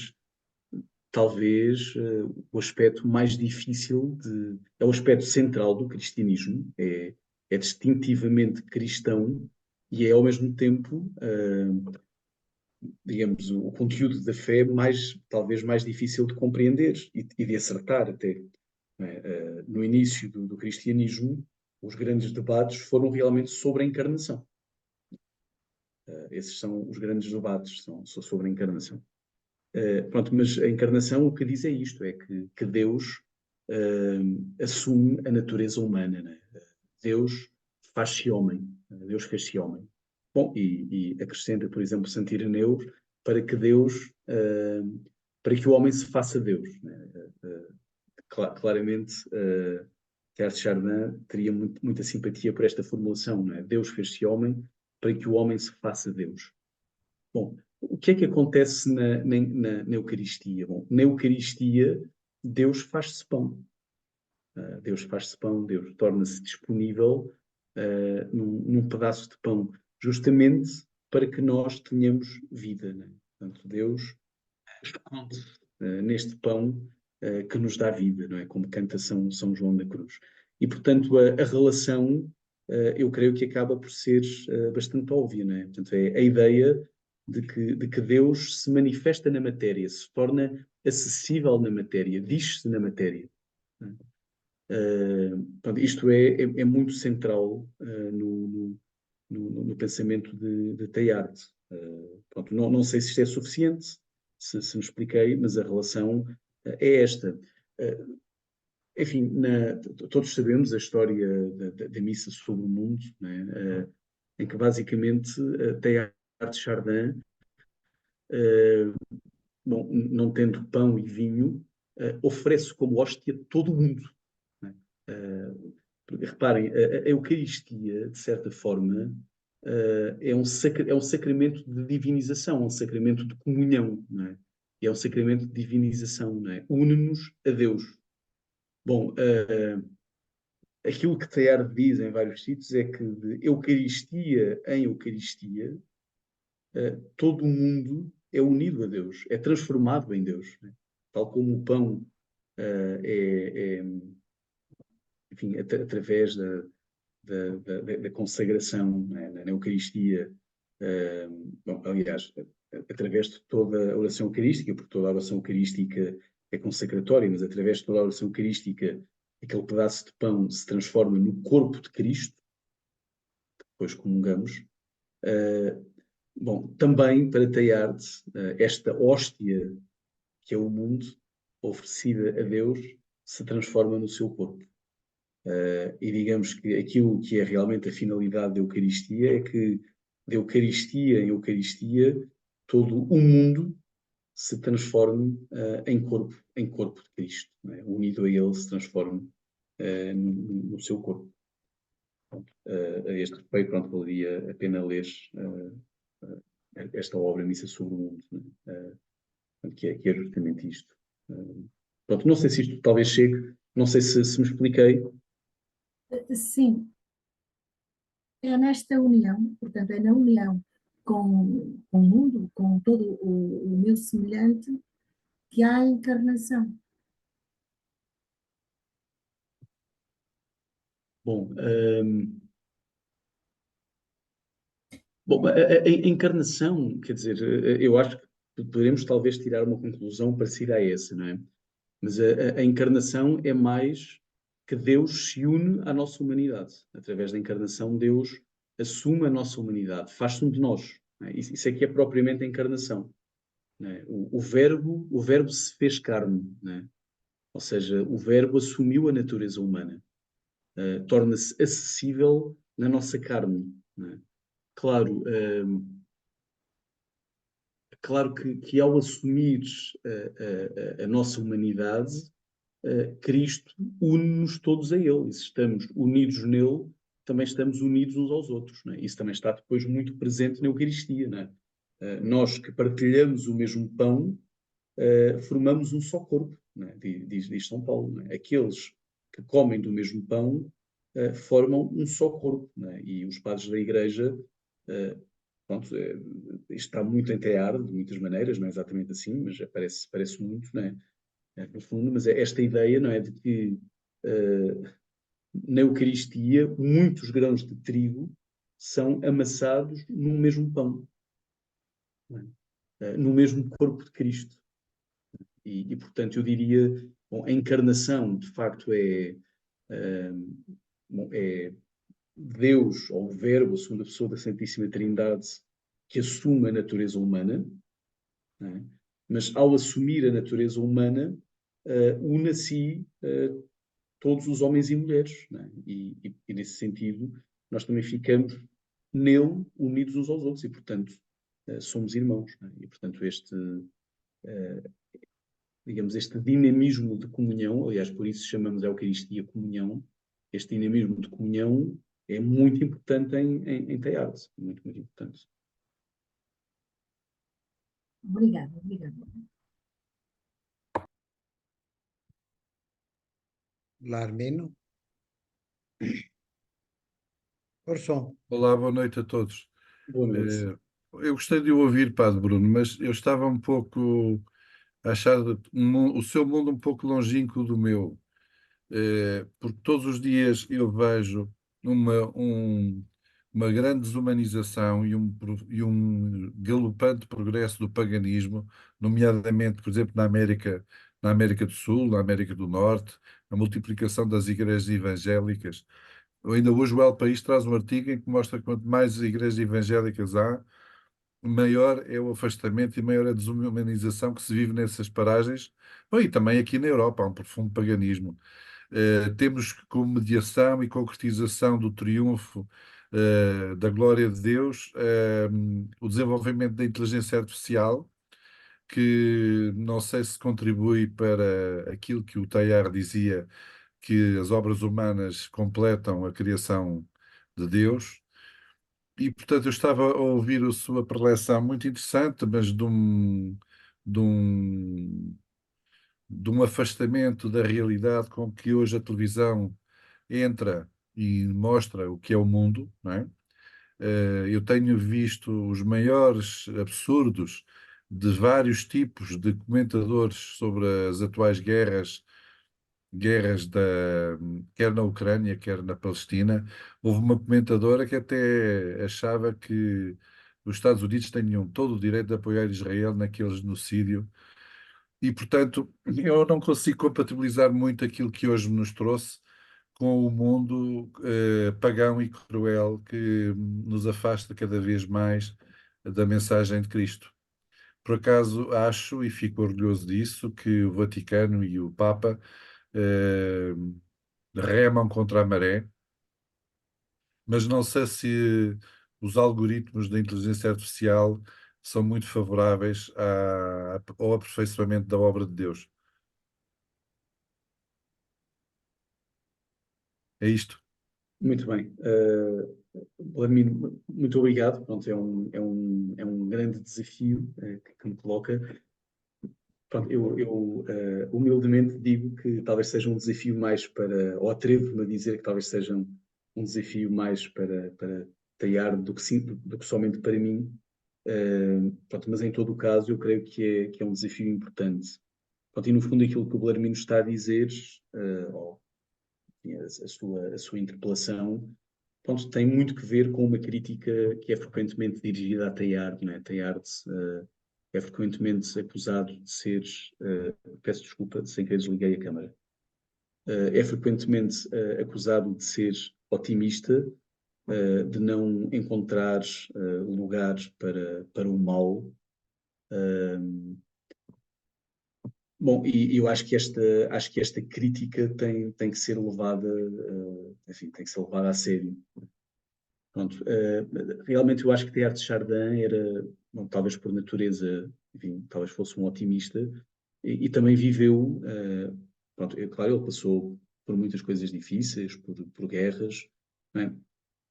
talvez o aspecto mais difícil é o aspecto central do cristianismo, é distintivamente cristão e é ao mesmo tempo, digamos, o conteúdo da fé talvez mais difícil de compreender e de acertar até, né? No início do cristianismo, os grandes debates foram realmente sobre a encarnação. Esses são os grandes debates, são sobre a encarnação. Pronto, mas a encarnação o que diz é isto, é que Deus assume a natureza humana, né? Deus faz-se homem, Deus fez-se homem. Bom, e acrescenta, por exemplo, Santo Ireneu, para que para que o homem se faça Deus, né? Claramente, Teilhard de Chardin teria muita simpatia por esta formulação, não é? Deus fez-se homem para que o homem se faça Deus. Bom, o que é que acontece na Eucaristia? Bom, na Eucaristia, Deus faz-se pão. Deus faz-se pão, Deus torna-se disponível num pedaço de pão, justamente para que nós tenhamos vida, né? Portanto, Deus esconde neste pão que nos dá vida, não é? Como canta São João da Cruz. E, portanto, a relação, eu creio que acaba por ser bastante óbvia, não é? Portanto, é a ideia de que Deus se manifesta na matéria, se torna acessível na matéria, diz-se na matéria. Portanto, isto é muito central no pensamento de Teilhard. Pronto, não sei se isto é suficiente, se me expliquei, mas a relação é esta. Enfim, todos sabemos a história da missa sobre o mundo, né? Em que basicamente Teilhard de Chardin, bom, não tendo pão e vinho, oferece como hóstia todo o mundo, né? Reparem, a Eucaristia, de certa forma, é um sacramento de divinização, um sacramento de comunhão, não é? É um sacramento de divinização, não é? Une-nos a Deus. Bom, aquilo que Teilhard diz em vários sítios é que de Eucaristia em Eucaristia, todo o mundo é unido a Deus, é transformado em Deus, né? Tal como o pão enfim, através da consagração, né, na Eucaristia, bom, aliás, através de toda a oração eucarística, porque toda a oração eucarística é consacratória, mas através de toda a oração eucarística, aquele pedaço de pão se transforma no corpo de Cristo, depois comungamos. Bom, também para Teilhard, esta hóstia que é o mundo, oferecida a Deus, se transforma no seu corpo. E digamos que aquilo que é realmente a finalidade da Eucaristia é que de Eucaristia em Eucaristia todo o mundo se transforme em corpo de Cristo, né? Unido a Ele se transforme no seu corpo. Pronto, a este respeito, pronto, valeria a pena ler esta obra, Missa sobre o Mundo, né? Que é justamente isto. Pronto, não sei se isto talvez chegue, não sei se me expliquei. Sim, é nesta união, portanto, é na união com o mundo, com todo o meu semelhante, que há a encarnação. Bom, a encarnação, quer dizer, eu acho que poderemos talvez tirar uma conclusão parecida a essa, não é? Mas a encarnação é mais que Deus se une à nossa humanidade. Através da encarnação, Deus assume a nossa humanidade, faz-se um de nós. Não é? Isso é que é propriamente a encarnação. Não é? O verbo se fez carne, não é? Ou seja, o verbo assumiu a natureza humana, torna-se acessível na nossa carne. Não é? Claro, claro que ao assumir a nossa humanidade, Cristo une-nos todos a Ele. E se estamos unidos nele, também estamos unidos uns aos outros. Não é? Isso também está depois muito presente na Eucaristia. Não é? Nós que partilhamos o mesmo pão, formamos um só corpo, não é? Diz São Paulo. Não é? Aqueles que comem do mesmo pão formam um só corpo. Não é? E os padres da Igreja, pronto, isto está muito enteado de muitas maneiras, não é exatamente assim, mas parece muito, não é? No fundo, mas é esta ideia, não é, de que na Eucaristia muitos grãos de trigo são amassados no mesmo pão, não é? No mesmo corpo de Cristo. Portanto, eu diria, bom, a encarnação, de facto, bom, é Deus, ou o Verbo, a segunda pessoa da Santíssima Trindade, que assume a natureza humana, não é? Mas ao assumir a natureza humana, une a si todos os homens e mulheres. Não é? Nesse sentido, nós também ficamos nele unidos uns aos outros e, portanto, somos irmãos. Não é? E, portanto, digamos, este dinamismo de comunhão, aliás, por isso chamamos a Eucaristia comunhão, este dinamismo de comunhão é muito importante em Teilhard, muito, muito importante. Obrigada, obrigada. Larmino. Orson. Olá, boa noite a todos. Boa noite. Eu gostei de o ouvir, Padre Bruno, mas eu estava um pouco a achar o seu mundo um pouco longínquo do meu, porque todos os dias eu vejo uma grande desumanização e um galopante progresso do paganismo, nomeadamente, por exemplo, na América do Sul, na América do Norte, a multiplicação das igrejas evangélicas. Ainda hoje o El País traz um artigo em que mostra que quanto mais igrejas evangélicas há, maior é o afastamento e maior a desumanização que se vive nessas paragens. Bom, e também aqui na Europa há um profundo paganismo. Temos como mediação e concretização do triunfo da glória de Deus o desenvolvimento da inteligência artificial, que não sei se contribui para aquilo que o Teilhard dizia, que as obras humanas completam a criação de Deus. E, portanto, eu estava a ouvir a sua preleção muito interessante, mas de um, de um afastamento da realidade com que hoje a televisão entra e mostra o que é o mundo, não é? Eu tenho visto os maiores absurdos de vários tipos de comentadores sobre as atuais guerras quer na Ucrânia, quer na Palestina. Houve uma comentadora que até achava que os Estados Unidos tinham todo o direito de apoiar Israel naquele genocídio. E, portanto, eu não consigo compatibilizar muito aquilo que hoje nos trouxe com o mundo pagão e cruel que nos afasta cada vez mais da mensagem de Cristo. Por acaso, acho, e fico orgulhoso disso, que o Vaticano e o Papa eh, remam contra a maré, mas não sei se os algoritmos da inteligência artificial são muito favoráveis ao aperfeiçoamento da obra de Deus. É isto. Muito bem. Vladimir, muito obrigado. Pronto, é um grande desafio que me coloca. Pronto, eu humildemente digo que talvez seja um desafio mais para, ou atrevo-me a dizer que talvez seja um desafio mais para Teilhard do que somente para mim. Pronto, mas em todo o caso eu creio que é um desafio importante. Pronto, e no fundo aquilo que o Belarmino está a dizer, ou enfim, a sua interpelação, pronto, tem muito que ver com uma crítica que é frequentemente dirigida a Teilhard, não é? Teilhard é frequentemente acusado de ser, peço desculpa, sem querer desliguei a câmara, é frequentemente acusado de ser otimista, de não encontrar lugares para o mal. Bom, e eu acho que esta crítica tem que ser levada, enfim, tem que ser levada a sério. Pronto, realmente eu acho que Teilhard de Chardin era, bom, talvez por natureza, enfim, talvez fosse um otimista, e também viveu, pronto, claro, ele passou por muitas coisas difíceis, por guerras, não é?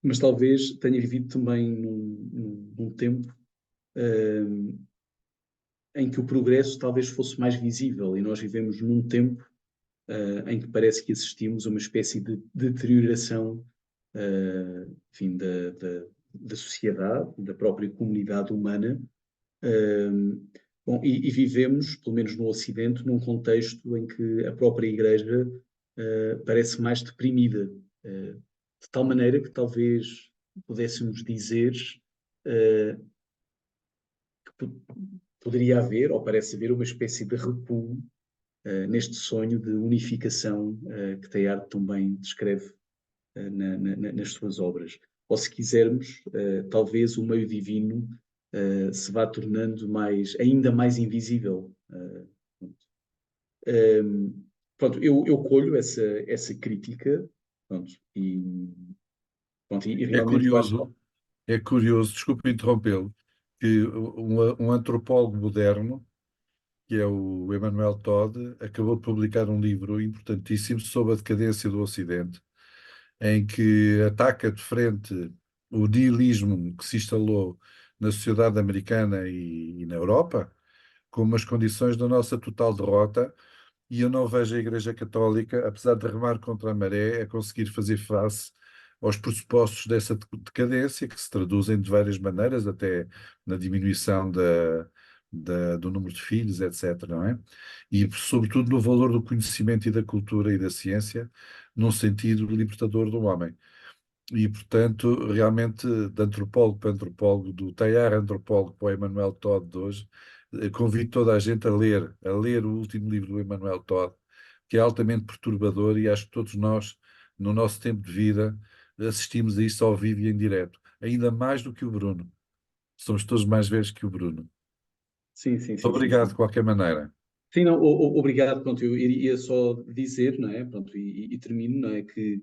Mas talvez tenha vivido também num tempo em que o progresso talvez fosse mais visível, e nós vivemos num tempo em que parece que assistimos a uma espécie de deterioração, enfim, da sociedade, da própria comunidade humana. Bom, e vivemos, pelo menos no Ocidente, num contexto em que a própria Igreja parece mais deprimida, de tal maneira que talvez pudéssemos dizer que poderia haver, ou parece haver, uma espécie de recuo neste sonho de unificação que Teilhard também descreve nas suas obras. Ou, se quisermos, talvez o meio divino se vá tornando ainda mais invisível. Pronto, eu colho essa crítica, pronto, e É realmente eu acho. curioso, é curioso, desculpe interrompê-lo, que um antropólogo moderno, que é o Emmanuel Todd, acabou de publicar um livro importantíssimo sobre a decadência do Ocidente, em que ataca de frente o niilismo que se instalou na sociedade americana e na Europa, como as condições da nossa total derrota, e eu não vejo a Igreja Católica, apesar de remar contra a maré, a conseguir fazer face aos pressupostos dessa decadência, que se traduzem de várias maneiras, até na diminuição do número de filhos, etc., não é? E, sobretudo, no valor do conhecimento e da cultura e da ciência, num sentido libertador do homem. E, portanto, realmente, de antropólogo para antropólogo, do Teilhard antropólogo para o Emmanuel Todd de hoje, convido toda a gente a ler o último livro do Emmanuel Todd, que é altamente perturbador, e acho que todos nós, no nosso tempo de vida, assistimos a isso ao vivo e em direto, ainda mais do que o Bruno. Somos todos mais velhos que o Bruno. Sim, sim, sim, sim, Obrigado sim. de qualquer maneira. Sim, não, obrigado. Pronto, eu iria só dizer, não é? Pronto, e termino, não é? Que,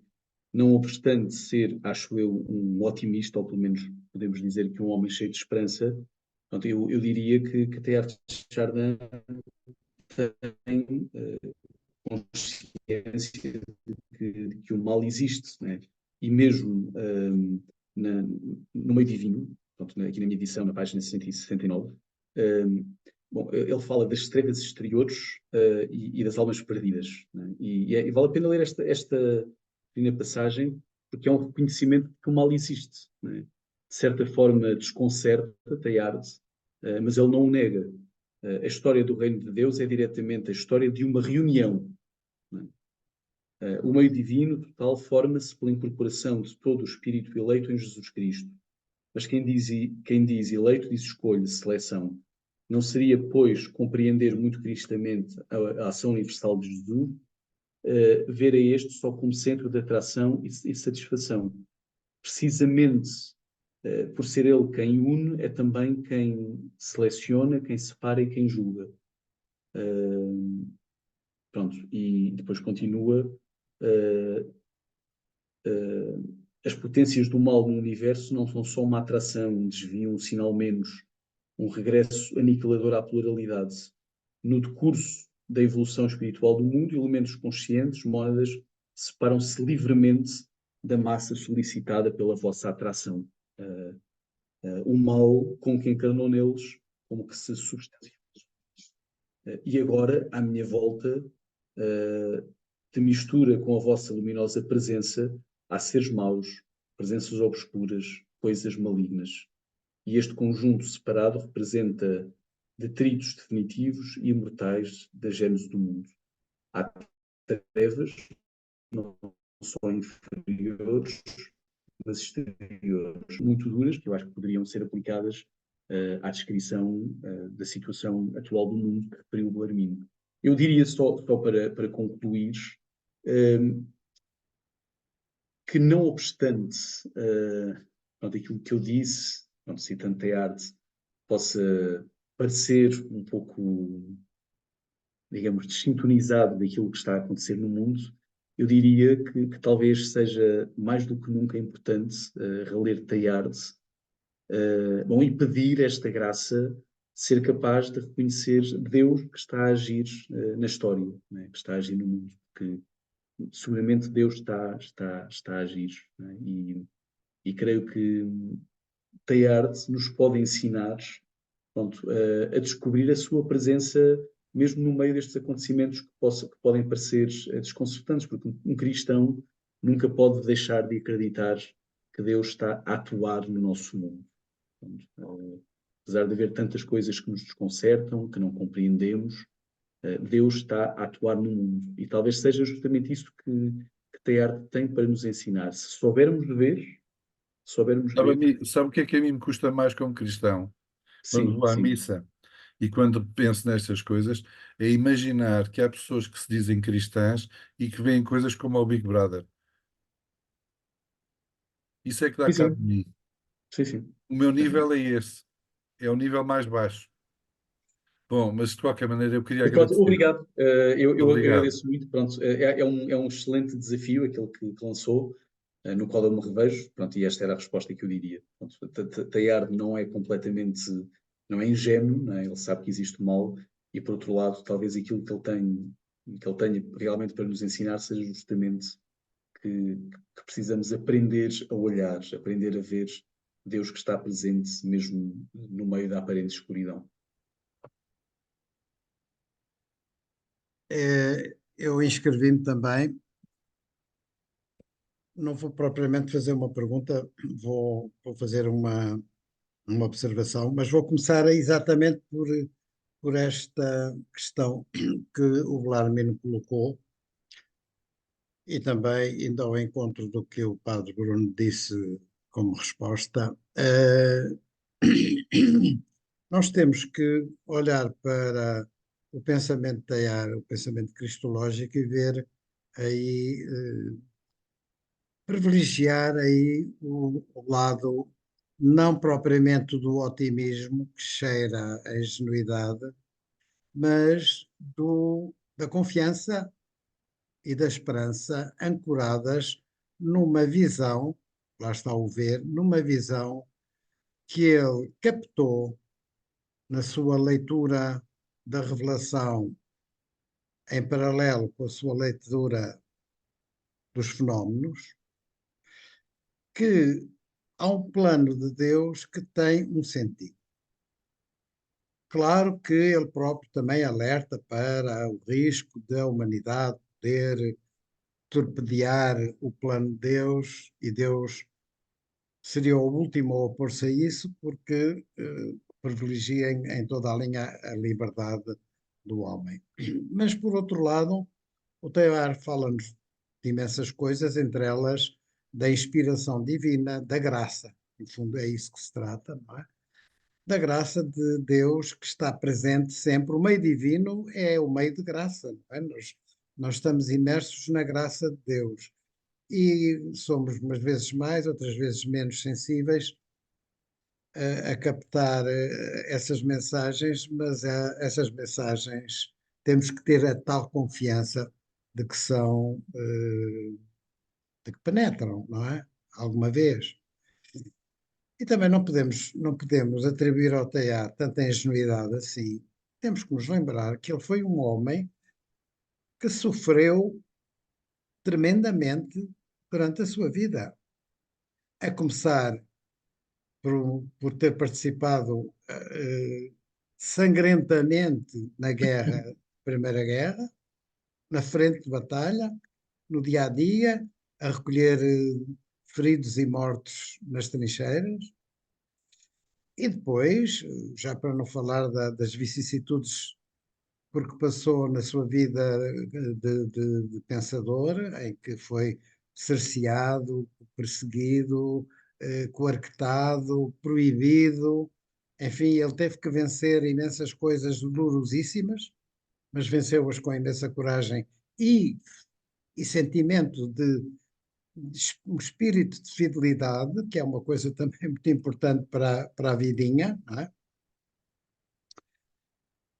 não obstante ser, acho eu, um otimista, ou pelo menos podemos dizer que um homem cheio de esperança, pronto, eu diria que Teilhard de Chardin tem consciência de que o mal existe, né? E mesmo no meio divino, pronto, aqui na minha edição, na página 169, bom, ele fala das trevas exteriores e das almas perdidas, né? E vale a pena ler esta pequena passagem, porque é um reconhecimento de que o mal existe, né? De certa forma desconcerta Teilhard, mas ele não o nega. A história do reino de Deus é diretamente a história de uma reunião, né? O meio divino total forma-se pela incorporação de todo o espírito eleito em Jesus Cristo. Mas quem diz eleito diz escolha, seleção. Não seria, pois, compreender muito cristamente a ação universal de Jesus, ver a este só como centro de atração e satisfação. Precisamente por ser ele quem une, é também quem seleciona, quem separa e quem julga. Pronto, e depois continua. Uh, as potências do mal no universo não são só uma atração, um desvio, um sinal menos, um regresso aniquilador à pluralidade. No decurso da evolução espiritual do mundo, elementos conscientes, mónadas, separam-se livremente da massa solicitada pela vossa atração. O mal com que encarnou neles, como que se substanciou. E agora, à minha volta, de mistura com a vossa luminosa presença, há seres maus, presenças obscuras, coisas malignas. E este conjunto separado representa detritos definitivos e imortais da gênese do mundo. Há trevas, não só inferiores, mas exteriores, muito duras, que eu acho que poderiam ser aplicadas à descrição da situação atual do mundo que referiu o Arminio. Eu diria só para concluir, que não obstante pronto, aquilo que eu disse, pronto, citando Teilhard, possa parecer um pouco, digamos, desintonizado daquilo que está a acontecer no mundo, eu diria que talvez seja mais do que nunca importante reler Teilhard, bom, e pedir esta graça, ser capaz de reconhecer Deus que está a agir na história, né? Que está a agir no mundo, que seguramente Deus está a agir, né? E creio que Teilhard nos pode ensinar pronto, a descobrir a sua presença mesmo no meio destes acontecimentos que podem parecer desconcertantes, porque um cristão nunca pode deixar de acreditar que Deus está a atuar no nosso mundo. Pronto, apesar de haver tantas coisas que nos desconcertam, que não compreendemos, Deus está a atuar no mundo. E talvez seja justamente isso que Teilhard tem para nos ensinar. Se soubermos ver, se soubermos ver, Sabe o que é que a mim me custa mais como cristão? Quando sim, vou à sim. missa e quando penso nestas coisas, é imaginar que há pessoas que se dizem cristãs e que veem coisas como o Big Brother. Isso é que dá Sim, cabo de sim, mim. sim, sim. O meu nível é esse. É o nível mais baixo. Bom, mas de qualquer maneira eu queria Mas pronto, agradecer. obrigado. Eu Obrigado. agradeço muito. Pronto, é um excelente desafio aquele que lançou, no qual eu me revejo. Pronto, e esta era a resposta que eu diria. Teilhard não é completamente, não é ingênuo, não é? Ele sabe que existe o mal e, por outro lado, talvez aquilo que ele tenha realmente para nos ensinar seja justamente que precisamos aprender a olhar, aprender a ver Deus que está presente mesmo no meio da aparente escuridão. Eu inscrevi-me também. Não vou propriamente fazer uma pergunta, vou fazer uma observação, mas vou começar exatamente por esta questão que o Bellarmino colocou e também indo ao encontro do que o Padre Bruno disse como resposta. Nós temos que olhar para o pensamento Teilhard, o pensamento cristológico e ver aí, privilegiar aí o lado não propriamente do otimismo que cheira a ingenuidade, mas da confiança e da esperança ancoradas numa visão, lá está o ver, numa visão que ele captou na sua leitura da Revelação, em paralelo com a sua leitura dos fenómenos, que há um plano de Deus que tem um sentido. Claro que ele próprio também alerta para o risco da humanidade poder torpedear o plano de Deus e Deus seria o último a opor-se a isso porque privilegia em toda a linha a liberdade do homem. Mas, por outro lado, o Teilhard fala-nos de imensas coisas, entre elas da inspiração divina, da graça. No fundo, é isso que se trata, não é? Da graça de Deus que está presente sempre. O meio divino é o meio de graça, não é? Nós estamos imersos na graça de Deus e somos umas vezes mais, outras vezes menos sensíveis a captar essas mensagens, mas essas mensagens temos que ter a tal confiança de que são, de que penetram, não é? Alguma vez. E também não podemos atribuir ao Teilhard tanta ingenuidade assim. Temos que nos lembrar que ele foi um homem que sofreu tremendamente durante a sua vida. A começar por ter participado sangrentamente na guerra, Primeira Guerra, na frente de batalha, no dia a dia, a recolher feridos e mortos nas trincheiras, e depois, já para não falar das vicissitudes porque passou na sua vida de pensador, em que foi cerceado, perseguido, coarctado, proibido. Enfim, ele teve que vencer imensas coisas dolorosíssimas, mas venceu-as com imensa coragem e sentimento de um espírito de fidelidade, que é uma coisa também muito importante para a vidinha, não é?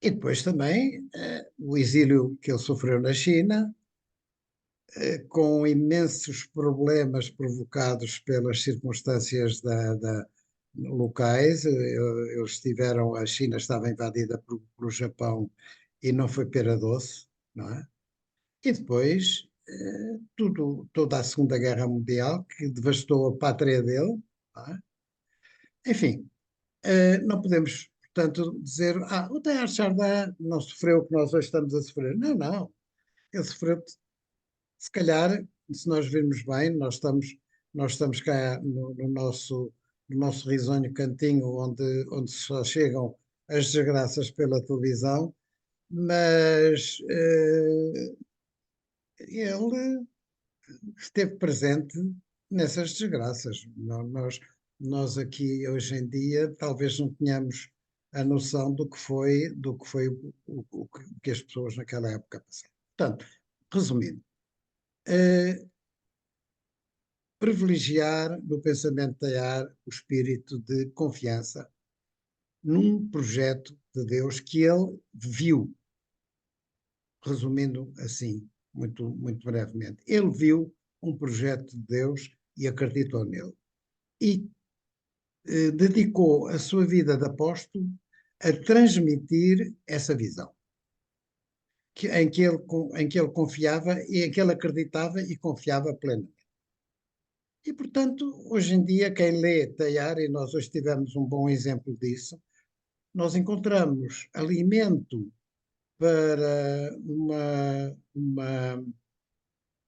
E depois também o exílio que ele sofreu na China, com imensos problemas provocados pelas circunstâncias locais. Eles estiveram, a China estava invadida pelo Japão e não foi pera doce, não é? E depois toda a Segunda Guerra Mundial, que devastou a pátria dele, não é? Enfim, não podemos, portanto, dizer, o Teilhard de Chardin não sofreu o que nós hoje estamos a sofrer. Não, não. Ele sofreu, se calhar, se nós virmos bem, nós estamos cá no nosso risonho cantinho, onde só chegam as desgraças pela televisão, mas ele esteve presente nessas desgraças. Nós aqui hoje em dia talvez não tenhamos a noção do que foi o que as pessoas naquela época passaram. Portanto, resumindo, privilegiar no pensamento de Teilhard o espírito de confiança num projeto de Deus que ele viu, resumindo assim, muito, muito brevemente. Ele viu um projeto de Deus e acreditou nele. E dedicou a sua vida de apóstolo a transmitir essa visão, em que ele confiava e em que ele acreditava e confiava plenamente. E, portanto, hoje em dia, quem lê Teilhard, e nós hoje tivemos um bom exemplo disso, nós encontramos alimento para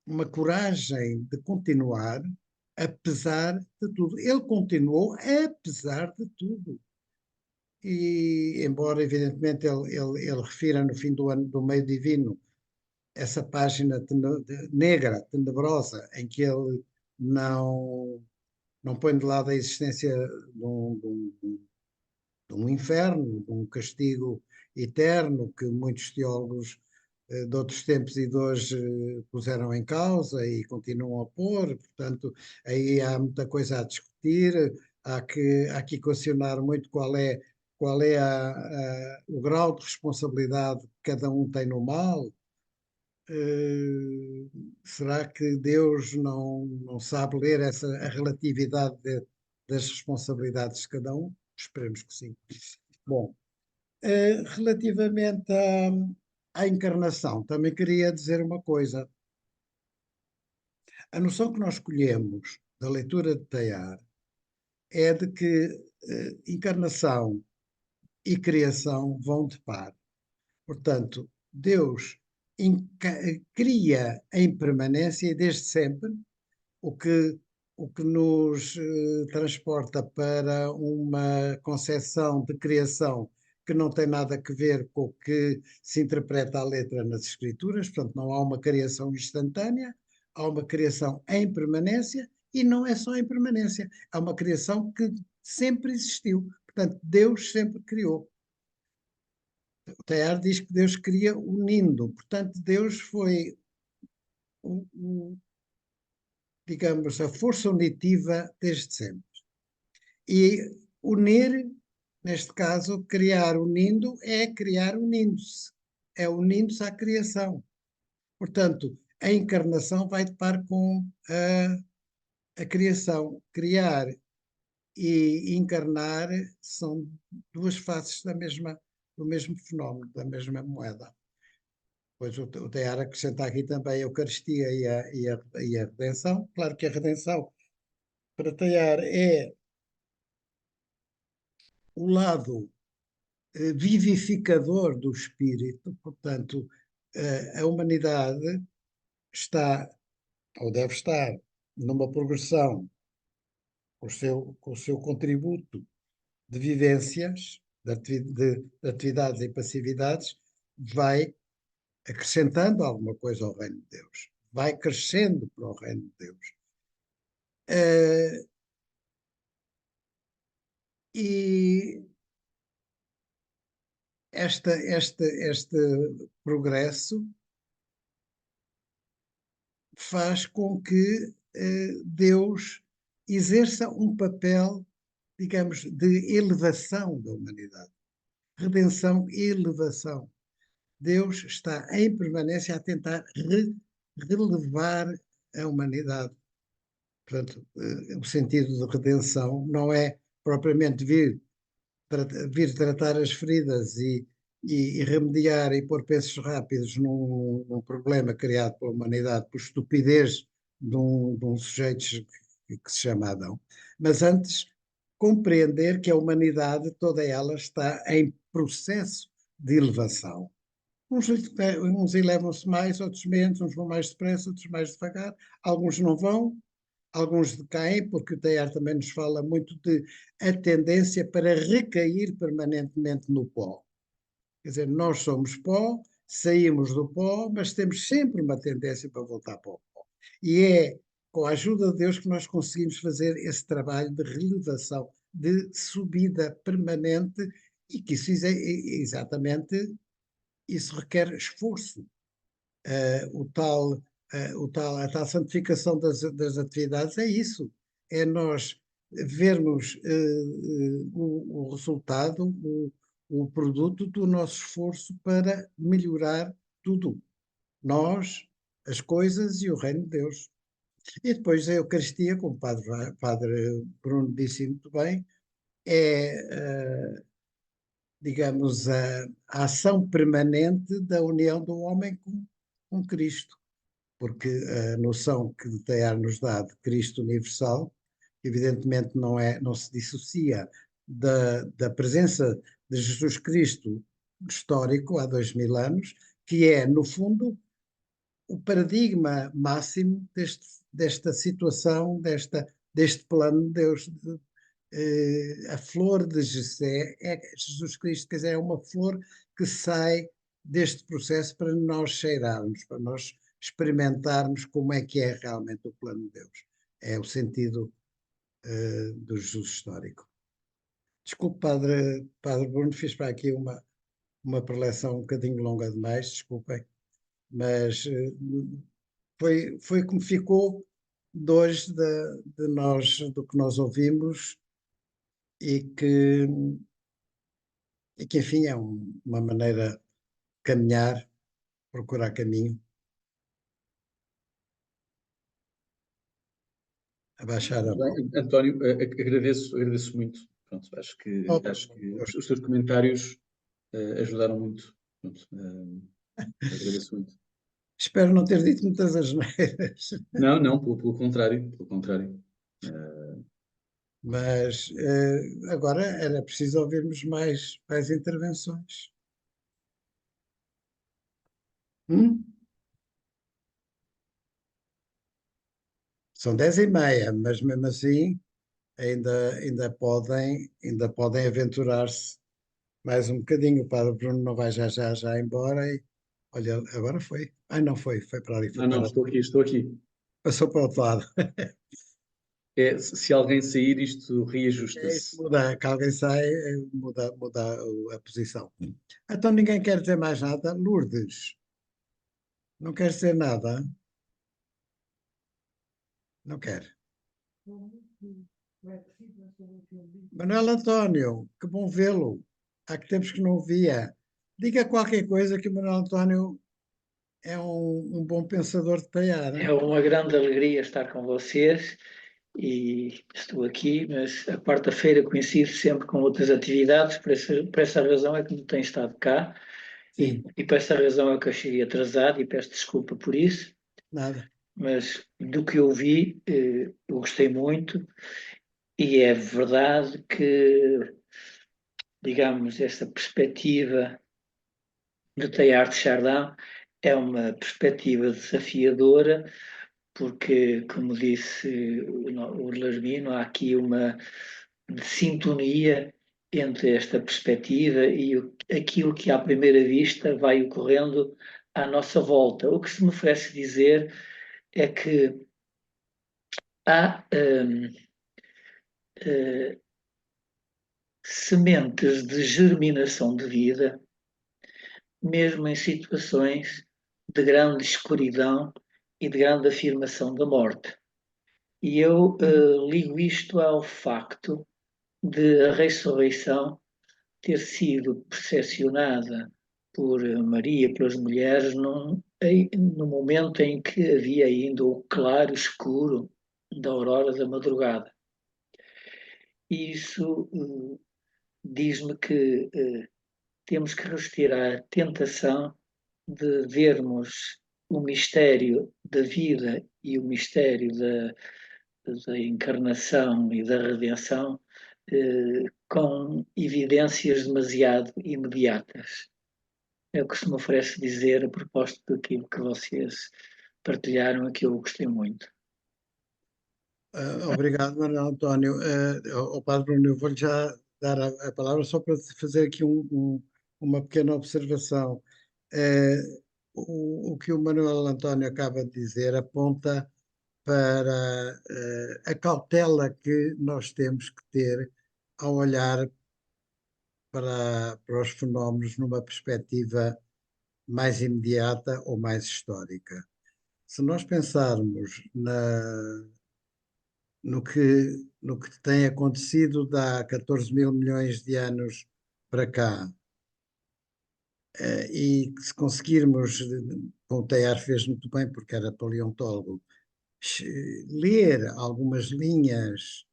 uma coragem de continuar, apesar de tudo. Ele continuou apesar de tudo. E, embora, evidentemente, ele refira no fim do ano do meio divino essa página negra, tenebrosa, em que ele não põe de lado a existência de um inferno, de um castigo eterno que muitos teólogos de outros tempos e de hoje puseram em causa e continuam a pôr. Portanto, aí há muita coisa a discutir, há que questionar muito qual é o grau de responsabilidade que cada um tem no mal. Será que Deus não sabe ler a relatividade das responsabilidades de cada um? Esperemos que sim. Bom, relativamente à encarnação, também queria dizer uma coisa. A noção que nós escolhemos da leitura de Teilhard é de que encarnação e criação vão de par. Portanto, Deus cria em permanência e desde sempre, o que nos transporta para uma concepção de criação que não tem nada a ver com o que se interpreta a letra nas Escrituras. Portanto, não há uma criação instantânea, há uma criação em permanência, e não é só em permanência, há uma criação que sempre existiu. Portanto, Deus sempre criou. O Teilhard diz que Deus cria unindo, portanto, Deus foi, digamos, a força unitiva desde sempre. E unir, neste caso, criar unindo, é criar unindo-se, é unindo-se à criação. Portanto, a encarnação vai de par com a criação. Criar e encarnar são duas faces do mesmo fenómeno, da mesma moeda. Pois o Teilhard acrescenta aqui também a Eucaristia e a redenção. Claro que a redenção, para Teilhard, é o lado vivificador do espírito. Portanto, a humanidade está, ou deve estar, numa progressão com o seu contributo de vivências, de atividades e passividades, vai acrescentando alguma coisa ao reino de Deus, vai crescendo para o reino de Deus. E este progresso faz com que Deus exerça um papel, digamos, de elevação da humanidade. Redenção e elevação. Deus está em permanência a tentar relevar a humanidade. Portanto, o sentido de redenção não é propriamente vir tratar as feridas e remediar e pôr pensos rápidos num problema criado pela humanidade por estupidez de um sujeito que se chama Adão. Mas antes compreender que a humanidade, toda ela, está em processo de elevação. Uns elevam-se mais, outros menos, uns vão mais depressa, outros mais devagar, alguns não vão, alguns decaem, porque o Teilhard também nos fala muito de a tendência para recair permanentemente no pó. Quer dizer, nós somos pó, saímos do pó, mas temos sempre uma tendência para voltar para o pó. E é com a ajuda de Deus que nós conseguimos fazer esse trabalho de relevação, de subida permanente, e que isso exatamente isso requer esforço. A tal santificação das atividades é isso, é nós vermos o resultado, o produto do nosso esforço para melhorar tudo, nós, as coisas e o reino de Deus. E depois a Eucaristia, como o padre Bruno disse muito bem, é, digamos, a ação permanente da união do homem com Cristo, porque a noção que o Teilhard nos dá de Cristo universal, evidentemente não se dissocia da presença de Jesus Cristo histórico há 2000 anos, que é, no fundo, o paradigma máximo desta situação, deste plano de Deus. A flor de Jessé é Jesus Cristo, quer dizer, é uma flor que sai deste processo para nós cheirarmos, para nós experimentarmos como é que é realmente o plano de Deus. É o sentido do Jesus histórico. Desculpe, padre Bruno, fiz para aqui uma preleção um bocadinho longa demais, desculpem, mas foi como ficou de hoje de nós, do que nós ouvimos e que enfim, é uma maneira de caminhar, procurar caminho, abaixar a Muito mão. bem, António, agradeço muito. Pronto, acho que os teus comentários ajudaram muito. Pronto, agradeço muito. Espero não ter dito muitas asneiras, Não, não, pelo contrário, pelo contrário. mas agora era preciso ouvirmos mais intervenções. São 10h30, mas mesmo assim ainda podem aventurar-se mais um bocadinho. O padre Bruno não vai já embora e olha, agora foi. Ai, não foi para ali, foi Não, não, para estou aqui. passou para o outro lado. Se alguém sair, isto Isto reajusta-se. muda, que alguém sai, muda a posição. Então ninguém quer dizer mais nada. Lourdes, não quer dizer nada? Não quer. Manuel António, que bom vê-lo. Há que tempos que não o via. Diga qualquer coisa que o Manuel António é um bom pensador de Teilhard, É né? uma grande alegria estar com vocês e estou aqui, mas a quarta-feira coincido sempre com outras atividades, por essa razão é que não tenho estado cá Sim, e por essa razão é que eu cheguei atrasado e peço desculpa por isso, nada. mas do que eu vi, eu gostei muito e é verdade que, digamos, essa perspectiva de Teilhard de Chardin é uma perspectiva desafiadora, porque, como disse o Larmino, há aqui uma sintonia entre esta perspectiva e aquilo que à primeira vista vai ocorrendo à nossa volta. O que se me oferece dizer é que há sementes de germinação de vida, mesmo em situações de grande escuridão e de grande afirmação da morte. E eu ligo isto ao facto de a ressurreição ter sido percepcionada por Maria, pelas mulheres, no momento em que havia ainda o claro escuro da aurora da madrugada. E isso diz-me que temos que resistir à tentação de vermos o mistério da vida e o mistério da encarnação e da redenção com evidências demasiado imediatas. É o que se me oferece dizer a propósito daquilo que vocês partilharam, que eu gostei muito. Obrigado, Manuel António. Ao Padre Bruno, eu vou-lhe já dar a palavra só para fazer aqui uma pequena observação. Eh, o que o Manuel António acaba de dizer aponta para a cautela que nós temos que ter ao olhar para os fenómenos numa perspectiva mais imediata ou mais histórica. Se nós pensarmos no que tem acontecido de há 14 mil milhões de anos para cá, e que se conseguirmos, como o Teilhard fez muito bem, porque era paleontólogo, ler algumas linhas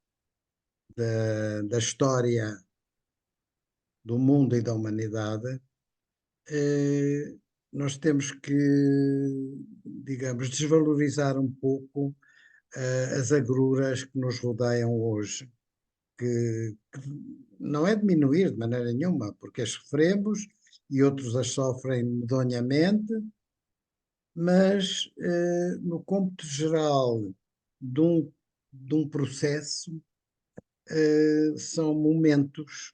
da história do mundo e da humanidade, nós temos que, digamos, desvalorizar um pouco as agruras que nos rodeiam hoje, que não é diminuir de maneira nenhuma, porque as sofremos e outros as sofrem medonhamente, mas no cômputo geral de um processo, são momentos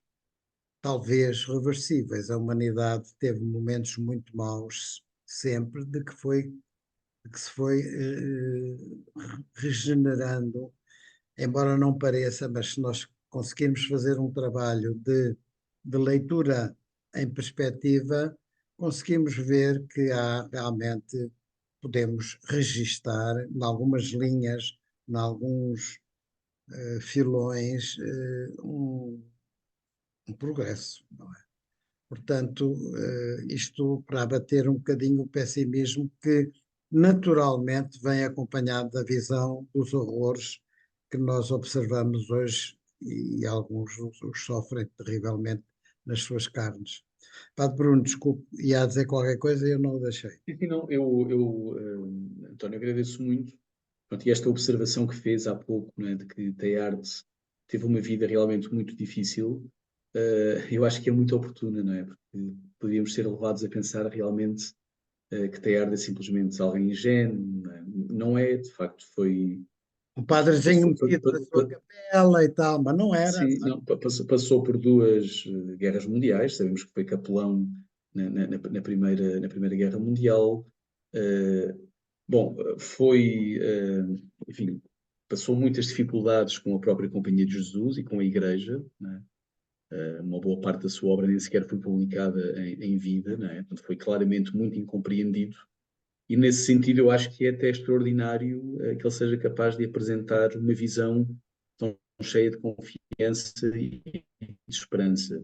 talvez reversíveis. A humanidade teve momentos muito maus sempre, de que se foi regenerando, embora não pareça, mas se nós conseguirmos fazer um trabalho de leitura em perspectiva, conseguimos ver que há realmente, podemos registar em algumas linhas, em alguns filões, um progresso, não é? Portanto, isto para abater um bocadinho o pessimismo que naturalmente vem acompanhado da visão dos horrores que nós observamos hoje e alguns os sofrem terrivelmente nas suas carnes. Padre Bruno, desculpe, ia dizer qualquer coisa e eu não o deixei. Sim, não, António, agradeço muito. Pronto, e esta observação que fez há pouco, né, de que Teilhard teve uma vida realmente muito difícil, eu acho que é muito oportuna, não é? Porque podíamos ser levados a pensar realmente que Teilhard é simplesmente alguém ingênuo, não é? Não é, de facto, foi. Um padrezinho metido na sua capela e tal, mas não era. Sim, não, passou por duas guerras mundiais, sabemos que foi capelão na Primeira Guerra Mundial. Bom, enfim, passou muitas dificuldades com a própria Companhia de Jesus e com a Igreja, né? Uma boa parte da sua obra nem sequer foi publicada em vida, né? Portanto, foi claramente muito incompreendido. E nesse sentido, eu acho que é até extraordinário que ele seja capaz de apresentar uma visão tão cheia de confiança e de esperança.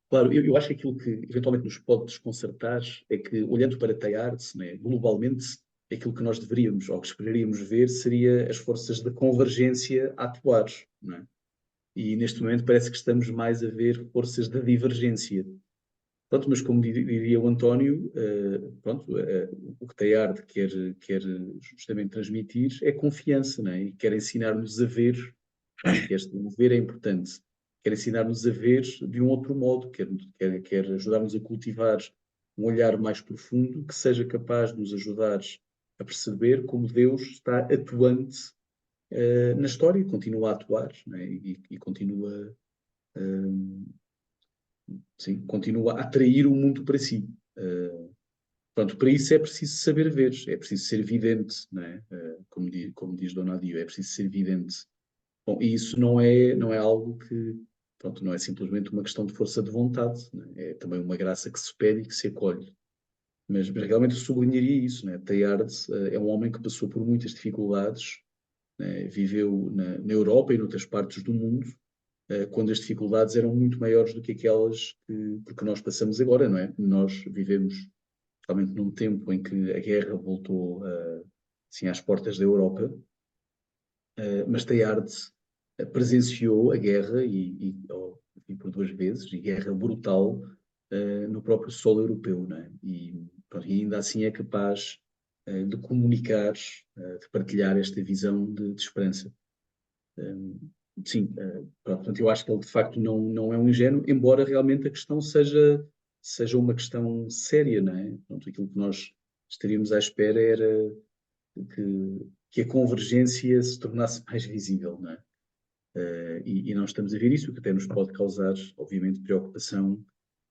Claro, eu acho que aquilo que eventualmente nos pode desconcertar é que, olhando para Teilhard, né, globalmente, aquilo que nós deveríamos ou que esperaríamos ver seria as forças da convergência a atuar, não é? E neste momento parece que estamos mais a ver forças da divergência. Pronto, mas como diria o António, pronto, o que Teilhard quer justamente transmitir é confiança, não é? E quer ensinar-nos a ver, acho que este ver é importante, quer ensinar-nos a ver de um outro modo, quer ajudar-nos a cultivar um olhar mais profundo que seja capaz de nos ajudar a perceber como Deus está atuante na história e continua a atuar, não é? E continua sim, continua a atrair o mundo para si. Pronto, para isso é preciso saber ver, é preciso ser vidente, não é? Como diz Dona Adio, é preciso ser vidente. Bom, e isso não é algo que, pronto, não é simplesmente uma questão de força de vontade, não é? É também uma graça que se pede e que se acolhe. Mas realmente eu sublinharia isso, né? Teilhard é um homem que passou por muitas dificuldades, né? Viveu na Europa e noutras partes do mundo, quando as dificuldades eram muito maiores do que aquelas que nós passamos agora, não é? Nós vivemos realmente num tempo em que a guerra voltou assim, às portas da Europa, mas Teilhard presenciou a guerra e por duas vezes, e guerra brutal no próprio solo europeu, não é? Pronto, e ainda assim é capaz de comunicar, de partilhar esta visão de esperança. sim, pronto, portanto, eu acho que ele de facto não é um ingênuo, embora realmente a questão seja uma questão séria, não é? Pronto, aquilo que nós estaríamos à espera era que a convergência se tornasse mais visível, não é? E não estamos a ver isso, o que até nos pode causar, obviamente, preocupação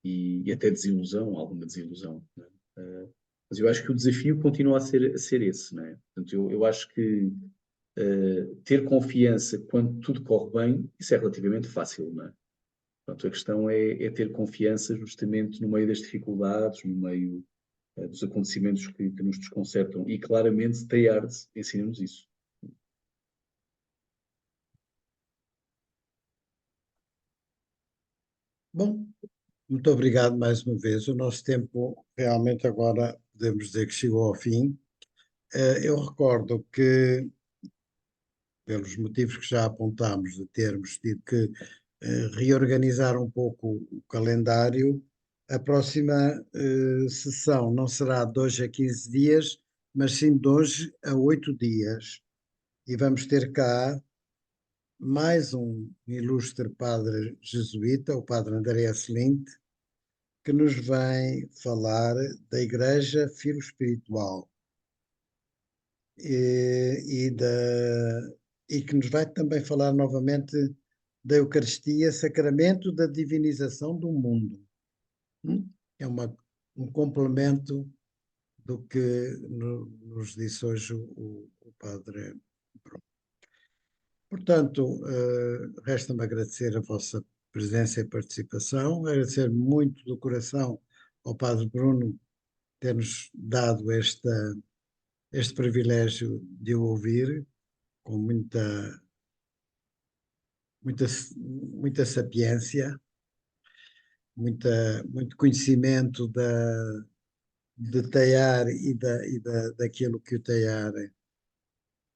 e até desilusão, alguma desilusão, não é? Mas eu acho que o desafio continua a ser esse, não é? Portanto, eu acho que ter confiança quando tudo corre bem, isso é relativamente fácil, não é? Portanto, a questão é ter confiança justamente no meio das dificuldades, no meio dos acontecimentos que nos desconcertam. E claramente Teilhard ensina-nos isso. Bom, muito obrigado mais uma vez. O nosso tempo realmente agora podemos dizer que chegou ao fim. Eu recordo que, pelos motivos que já apontámos, de termos tido que reorganizar um pouco o calendário, a próxima sessão não será de hoje a 15 dias, mas sim de hoje a 8 dias. E vamos ter cá mais um ilustre padre jesuíta, o padre André Slint, que nos vem falar da Igreja Filoespiritual e que nos vai também falar novamente da Eucaristia, sacramento da divinização do mundo. É um complemento do que nos disse hoje o padre. Portanto, resta-me agradecer a vossa presença e participação, agradecer muito do coração ao padre Bruno ter-nos dado este privilégio de o ouvir com muita sapiência, muito conhecimento de Teilhard daquilo que o Teilhard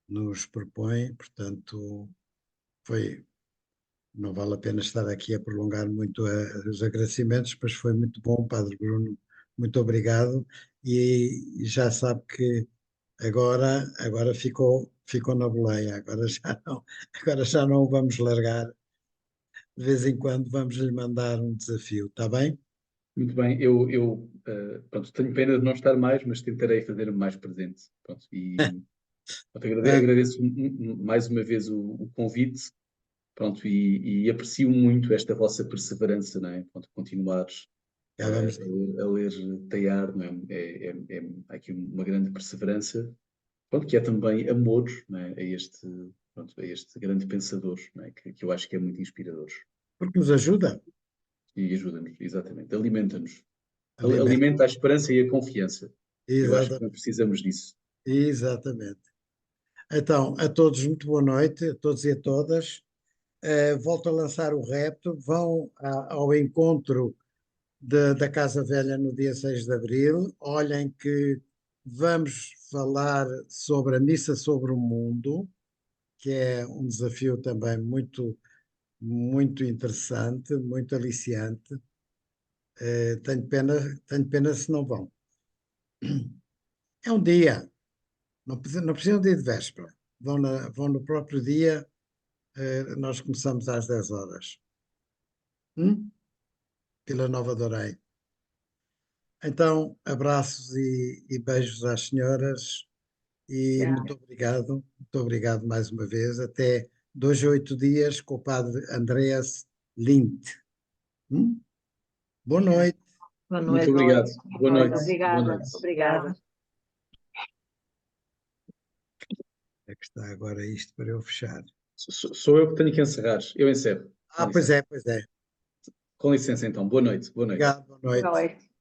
nos propõe. Portanto, não vale a pena estar aqui a prolongar muito os agradecimentos, pois foi muito bom, Padre Bruno, muito obrigado. E já sabe que agora ficou na boleia, agora já não o vamos largar. De vez em quando vamos lhe mandar um desafio, está bem? Muito bem, pronto, tenho pena de não estar mais, mas tentarei fazer-me mais presente. Pronto, e pronto, agradeço mais uma vez o convite. Pronto, e aprecio muito esta vossa perseverança, não é? Pronto, continuares Já vamos. a ler Teilhard, não é? Há aqui uma grande perseverança, pronto, que é também amor, não é? A este grande pensador, não é? Que eu acho que é muito inspirador Porque nos ajuda. e ajuda-nos, exatamente, alimenta-nos. Alimenta. Alimenta a esperança e a confiança. Eu acho que Exatamente. nós precisamos disso. Exatamente. Então, a todos, muito boa noite, a todos e a todas. Volto a lançar o repto. Vão ao encontro da Casa Velha no dia 6 de Abril. Olhem que vamos falar sobre a Missa sobre o Mundo, que é um desafio também muito interessante, muito aliciante. Tenho pena se não vão. É um dia, não precisam de ir de véspera. Vão no próprio dia, nós começamos às 10 horas. Vila Nova de Orei. Então, abraços e beijos às senhoras e muito obrigado mais uma vez. Até 2 a 8 dias com o padre Andreas Lint. Boa noite. Boa Muito noite. obrigado. Boa noite. Boa Obrigada. noite. Obrigada. É que está agora isto para eu fechar. Sou eu que tenho que encerrar. Eu encerro. Com Pois licença. é, pois é. Com licença, então. Boa noite. Boa noite. Obrigado, boa noite. Boa noite.